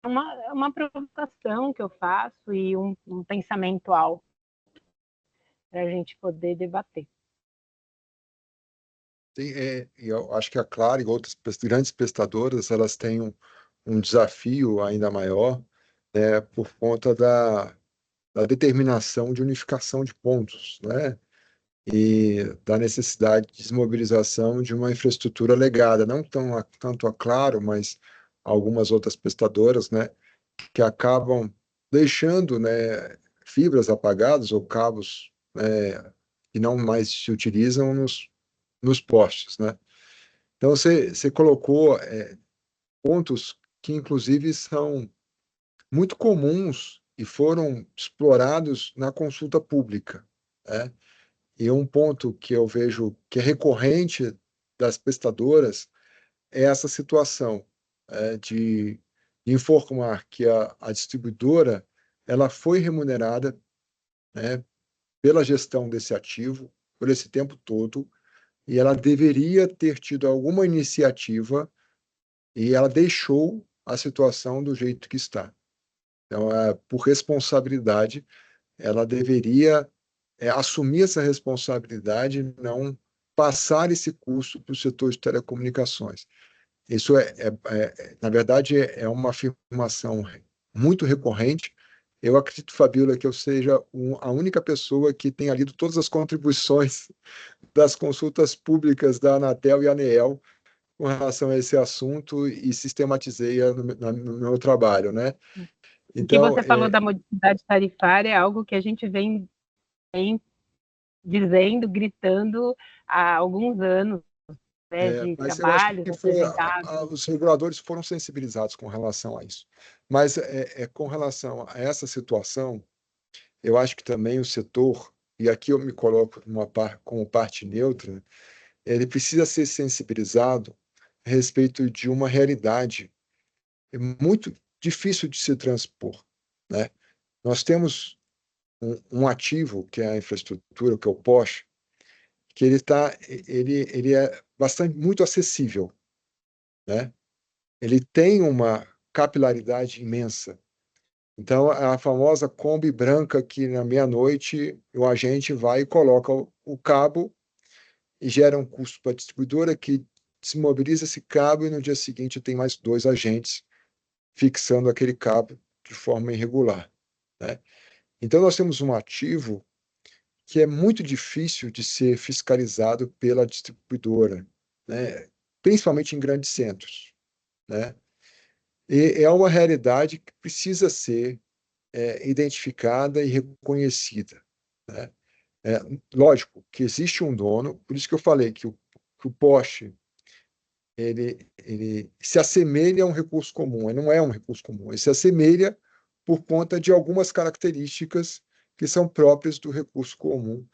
É uma provocação que eu faço e um pensamento alto para a gente poder debater. Sim, eu acho que a Claro e outras grandes prestadoras elas têm um desafio ainda maior, né, por conta da determinação de unificação de pontos, né, e da necessidade de desmobilização de uma infraestrutura legada, não tanto a Claro, mas algumas outras prestadoras, né, que acabam deixando, né, fibras apagadas ou cabos que não mais se utilizam nos postes, né? Então, você colocou pontos que, inclusive, são muito comuns e foram explorados na consulta pública, né? E um ponto que eu vejo que é recorrente das prestadoras é essa situação de informar que a distribuidora ela foi remunerada, né, pela gestão desse ativo por esse tempo todo e ela deveria ter tido alguma iniciativa e ela deixou a situação do jeito que está. Então, por responsabilidade, ela deveria assumir essa responsabilidade e não passar esse custo para o setor de telecomunicações. Isso, na verdade, é uma afirmação muito recorrente. Eu acredito, Fabíola, que eu seja a única pessoa que tenha lido todas as contribuições das consultas públicas da Anatel e ANEEL com relação a esse assunto e sistematizei no meu trabalho, né? O que Então, você falou da modicidade tarifária é algo que a gente vem dizendo, gritando há alguns anos, né, de mas eu acho trabalhos que apresentados. os reguladores foram sensibilizados com relação a isso. Mas com relação a essa situação, eu acho que também o setor, e aqui eu me coloco como parte neutra, ele precisa ser sensibilizado a respeito de uma realidade muito difícil de se transpor, né? Nós temos um ativo, que é a infraestrutura, que é o POS, que ele é muito acessível, né? Ele tem uma capilaridade imensa. Então, a famosa Kombi branca que na meia-noite o agente vai e coloca o cabo e gera um custo para a distribuidora que desmobiliza esse cabo e no dia seguinte tem mais 2 agentes fixando aquele cabo de forma irregular, né? Então, nós temos um ativo que é muito difícil de ser fiscalizado pela distribuidora, né? Principalmente em grandes centros, né? E é uma realidade que precisa ser identificada e reconhecida, né? Lógico que existe um dono, por isso que eu falei que o poste ele se assemelha a um recurso comum, ele não é um recurso comum, ele se assemelha por conta de algumas características que são próprias do recurso comum,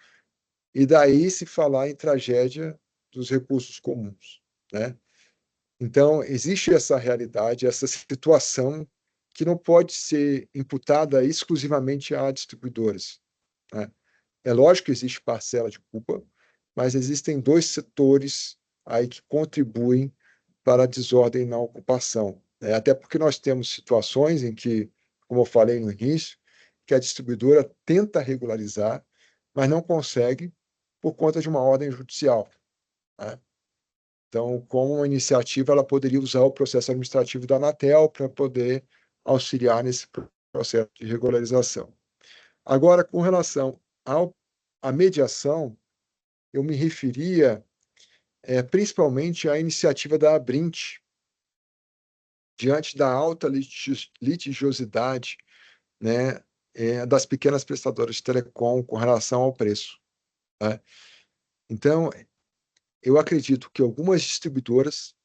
e daí se falar em tragédia dos recursos comuns, né? Então, existe essa realidade, essa situação que não pode ser imputada exclusivamente a distribuidores, né? É lógico que existe parcela de culpa, mas existem 2 setores aí que contribuem para a desordem na ocupação, né? Até porque nós temos situações em que, como eu falei no início, que a distribuidora tenta regularizar, mas não consegue por conta de uma ordem judicial, né? Então, como uma iniciativa, ela poderia usar o processo administrativo da Anatel para poder auxiliar nesse processo de regularização. Agora, com relação à mediação, eu me referia principalmente à iniciativa da Abrint, diante da alta litigiosidade, né, das pequenas prestadoras de telecom com relação ao preço, né? Então, eu acredito que algumas distribuidoras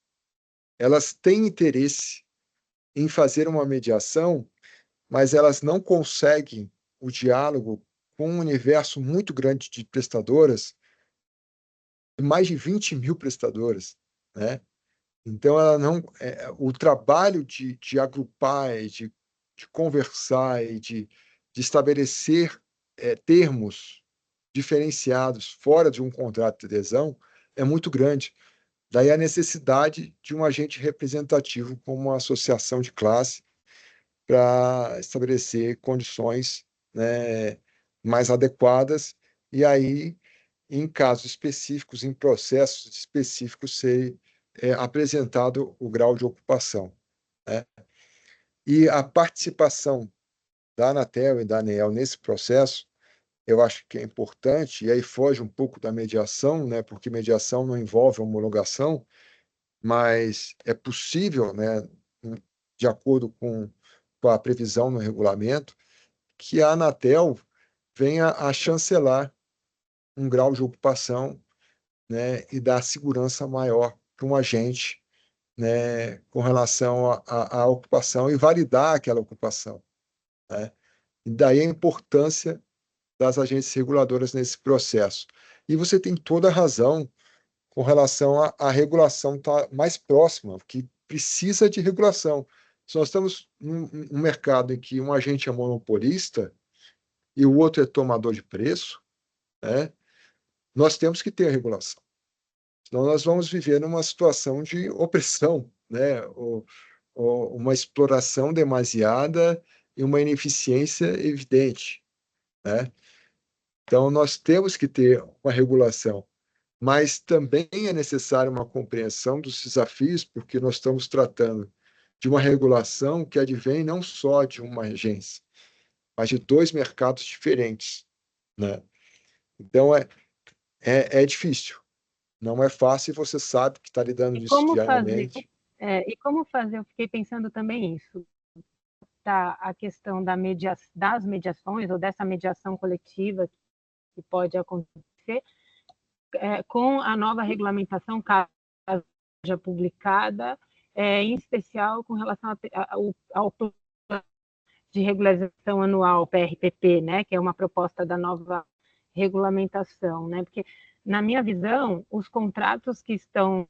elas têm interesse em fazer uma mediação, mas elas não conseguem o diálogo com um universo muito grande de prestadoras, mais de 20.000 prestadoras, né? Então, ela não, o trabalho de agrupar, de conversar e de estabelecer termos diferenciados fora de um contrato de adesão é muito grande. Daí a necessidade de um agente representativo como uma associação de classe para estabelecer condições, né, mais adequadas e aí, em casos específicos, em processos específicos, ser apresentado o grau de ocupação, né? E a participação da Anatel e da ANEEL nesse processo, eu acho que é importante, e aí foge um pouco da mediação, né, porque mediação não envolve homologação, mas é possível, né, de acordo com a previsão no regulamento, que a Anatel venha a chancelar um grau de ocupação, né, e dar segurança maior para um agente, né, com relação à ocupação e validar aquela ocupação, né? E daí a importância das agências reguladoras nesse processo. E você tem toda a razão com relação à regulação estar mais próxima, que precisa de regulação. Se nós estamos num mercado em que um agente é monopolista e o outro é tomador de preço, né, nós temos que ter a regulação. Senão nós vamos viver numa situação de opressão, né, ou uma exploração demasiada e uma ineficiência evidente, né? Então, nós temos que ter uma regulação, mas também é necessária uma compreensão dos desafios, porque nós estamos tratando de uma regulação que advém não só de uma agência, mas de dois mercados diferentes, né? Então, é difícil. Não é fácil, você sabe que está lidando E disso como fazer? diariamente. Eu fiquei pensando também isso, tá? A questão das mediações, ou dessa mediação coletiva que pode acontecer, com a nova regulamentação, caso seja publicada, em especial com relação ao plano de regularização anual, PRPP, né, que é uma proposta da nova regulamentação, né, porque, na minha visão, os contratos que estão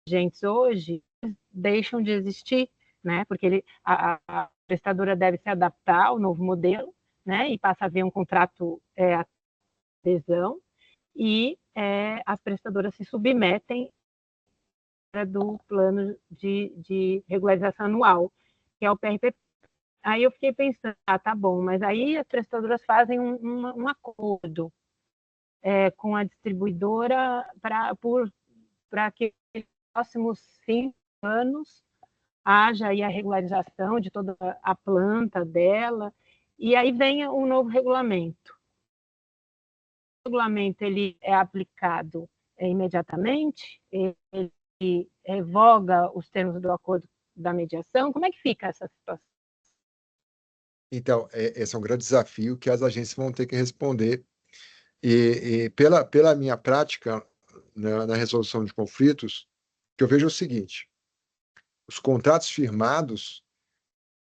vigentes hoje deixam de existir, né, porque a prestadora deve se adaptar ao novo modelo, né, e passa a haver um contrato adesão, e as prestadoras se submetem do plano de regularização anual, que é o PRPP. Aí eu fiquei pensando, tá bom, mas aí as prestadoras fazem um acordo com a distribuidora para que nos próximos 5 anos haja aí a regularização de toda a planta dela, e aí venha um novo regulamento. O regulamento ele é aplicado imediatamente, ele revoga os termos do acordo da mediação. Como é que fica essa situação? Então, esse é um grande desafio que as agências vão ter que responder. E pela minha prática na resolução de conflitos, que eu vejo o seguinte: os contratos firmados,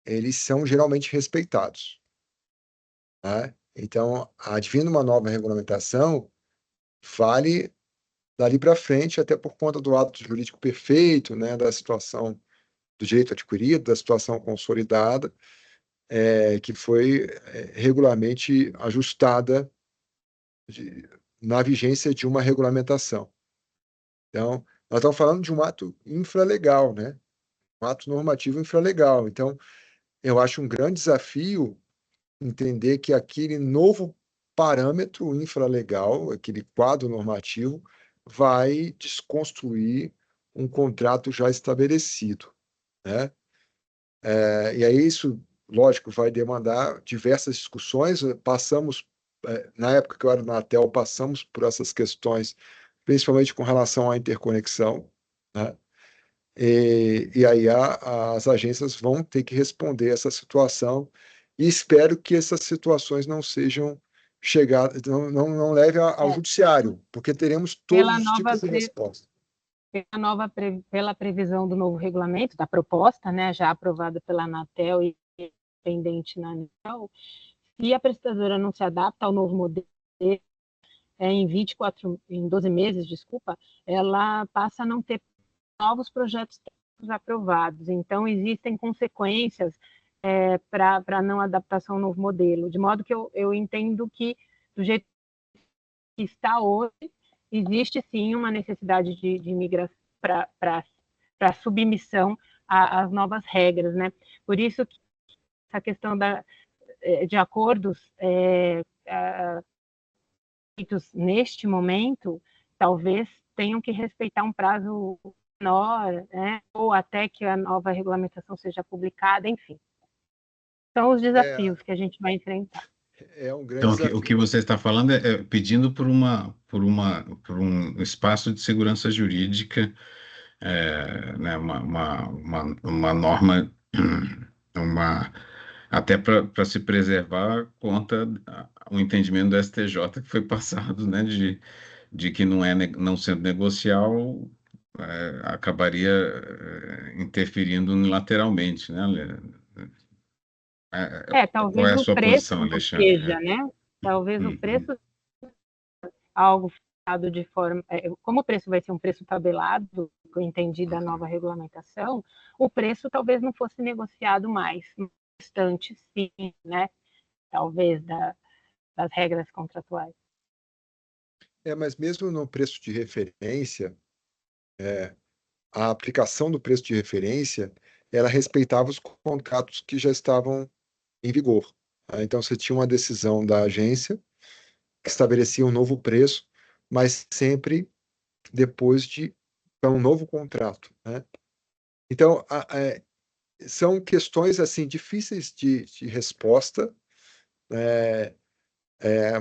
eles são geralmente respeitados, né? Então, advindo uma nova regulamentação, vale dali para frente, até por conta do ato jurídico perfeito, né, da situação do direito adquirido, da situação consolidada, que foi regularmente ajustada na vigência de uma regulamentação. Então, nós estamos falando de um ato infralegal, né? Um ato normativo infralegal. Então, eu acho um grande desafio entender que aquele novo parâmetro infralegal, aquele quadro normativo, vai desconstruir um contrato já estabelecido, né? E aí isso, lógico, vai demandar diversas discussões. Passamos, na época que eu era na ATEL, passamos por essas questões, principalmente com relação à interconexão, né? E aí as agências vão ter que responder essa situação, e espero que essas situações não sejam chegadas, não leve ao judiciário, porque teremos todos os tipos de resposta. Pela previsão do novo regulamento, da proposta, né, já aprovada pela Anatel e pendente na Anatel, se a prestadora não se adapta ao novo modelo, em 12 meses, desculpa, ela passa a não ter novos projetos aprovados. Então, existem consequências para a não adaptação ao novo modelo, de modo que eu entendo que, do jeito que está hoje, existe sim uma necessidade de migração para submissão às novas regras, né? Por isso que essa questão de acordos feitos neste momento, talvez tenham que respeitar um prazo menor, né? Ou até que a nova regulamentação seja publicada, enfim. São os desafios que a gente vai enfrentar. É um grande Então, desafio. o que você está falando é pedindo por um espaço de segurança jurídica, né, uma norma, até para se preservar contra o entendimento do STJ que foi passado, né, de que não sendo negocial, acabaria interferindo unilateralmente, né? Qual Talvez é a o sua preço posição, não Alexandre? seja, né? Talvez o Uhum. preço algo fixado de forma, como o preço vai ser um preço tabelado, que eu entendi da nova regulamentação, o preço talvez não fosse negociado mais, no restante sim, né? Talvez das regras contratuais. Mas mesmo no preço de referência, a aplicação do preço de referência, ela respeitava os contratos que já estavam em vigor. Tá? Então, você tinha uma decisão da agência que estabelecia um novo preço, mas sempre depois de um novo contrato, né? Então, são questões assim difíceis de resposta, né?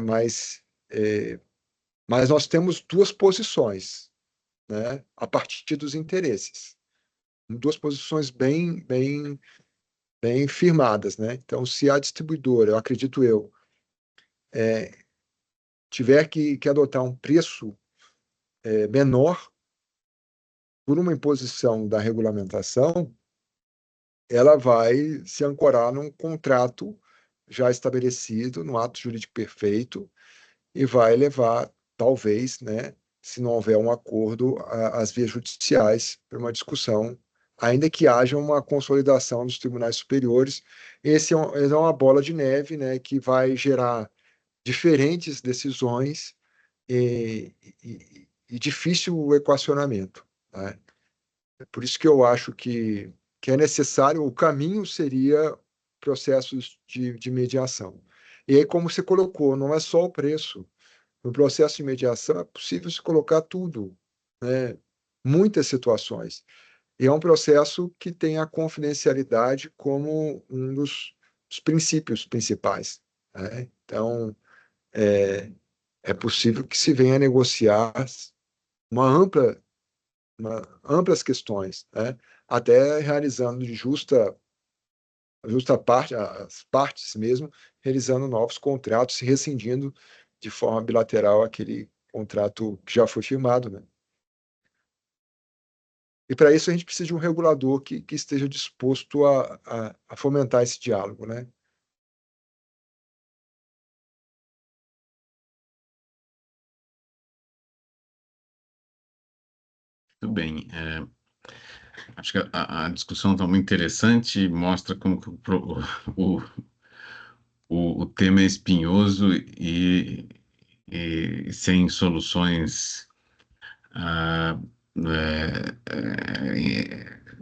Mas, mas nós temos duas posições, né? A partir dos interesses, duas posições bem firmadas, né? Então, se a distribuidora, eu acredito tiver que adotar um preço menor por uma imposição da regulamentação, ela vai se ancorar num contrato já estabelecido, no ato jurídico perfeito, e vai levar, talvez, né, se não houver um acordo, às vias judiciais para uma discussão, ainda que haja uma consolidação dos tribunais superiores. Esse é uma bola de neve, né, que vai gerar diferentes decisões e difícil o equacionamento, né? Por isso que eu acho que é necessário, o caminho seria processos de mediação. E aí, como você colocou, não é só o preço. No processo de mediação é possível se colocar tudo, né? Muitas situações. E é um processo que tem a confidencialidade como um dos princípios principais, né? Então, é possível que se venha a negociar uma ampla amplas questões, né? Até realizando de justa parte, as partes mesmo, realizando novos contratos e rescindindo de forma bilateral aquele contrato que já foi firmado, né? E para isso a gente precisa de um regulador que esteja disposto a fomentar esse diálogo, né? Tudo bem. Acho que a discussão está muito interessante e mostra como que o, o tema é espinhoso e sem soluções ah,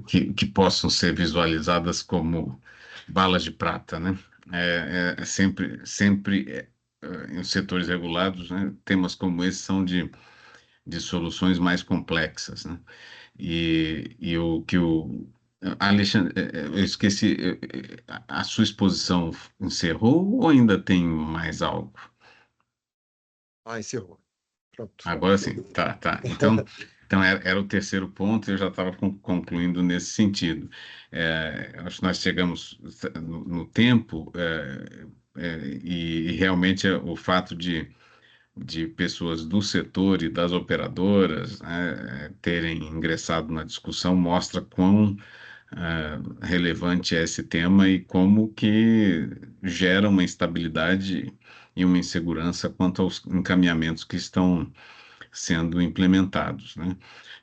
que possam ser visualizadas como balas de prata, né? Em setores regulados, né, temas como esse são de soluções mais complexas, né? E o que o Alexandre, eu esqueci, a sua exposição encerrou ou ainda tem mais algo? Encerrou. Pronto. Agora sim, tá, tá. Então era o terceiro ponto e eu já estava concluindo nesse sentido. Acho que nós chegamos no tempo, e realmente o fato de pessoas do setor e das operadoras, né, terem ingressado na discussão mostra quão relevante é esse tema e como que gera uma instabilidade e uma insegurança quanto aos encaminhamentos que estão sendo implementados, né?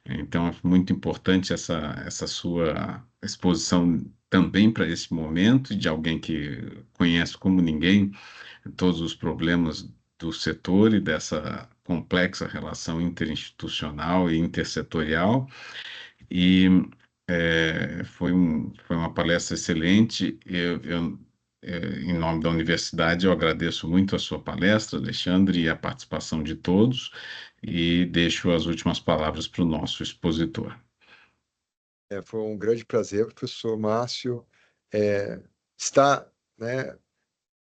Então, é muito importante essa sua exposição também para esse momento, de alguém que conhece como ninguém todos os problemas do setor e dessa complexa relação interinstitucional e intersetorial. E foi uma palestra excelente. Em nome da universidade, eu agradeço muito a sua palestra, Alexandre, e a participação de todos, e deixo as últimas palavras para o nosso expositor. Foi um grande prazer, professor Márcio, estar, né,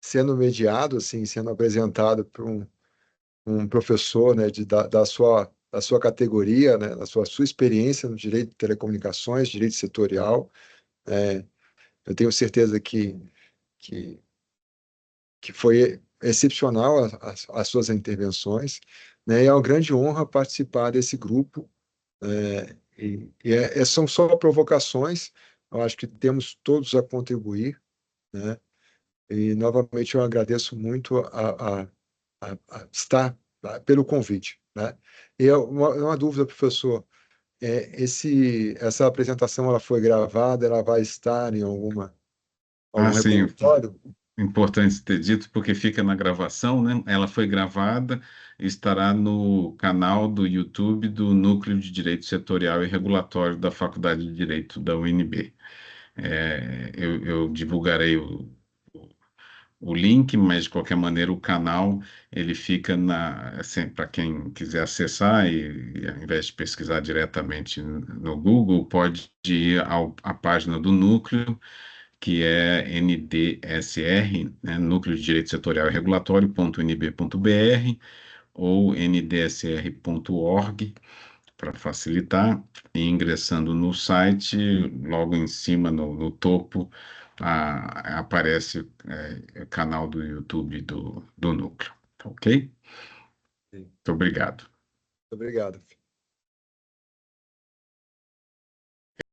sendo mediado, assim, sendo apresentado por um professor, né, da sua categoria, né, da sua experiência no direito de telecomunicações, direito setorial. Eu tenho certeza que foi excepcional as suas intervenções, né? E é uma grande honra participar desse grupo. São só provocações, eu acho que temos todos a contribuir, né? E, novamente, eu agradeço muito a estar pelo convite, né? E uma dúvida, professor, essa apresentação ela foi gravada, ela vai estar em algum Sim, repositório? importante ter dito, porque fica na gravação, né? Ela foi gravada e estará no canal do YouTube do Núcleo de Direito Setorial e Regulatório da Faculdade de Direito da UNB. Eu divulgarei o link, mas de qualquer maneira o canal ele fica assim, para quem quiser acessar e ao invés de pesquisar diretamente no Google, pode ir à página do núcleo, que é NDSR, né, Núcleo de Direito Setorial e Regulatório.unb.br ou ndsr.org, para facilitar, e ingressando no site, logo em cima, no topo, aparece o canal do YouTube do Núcleo. Ok? Sim. Muito obrigado. Obrigado.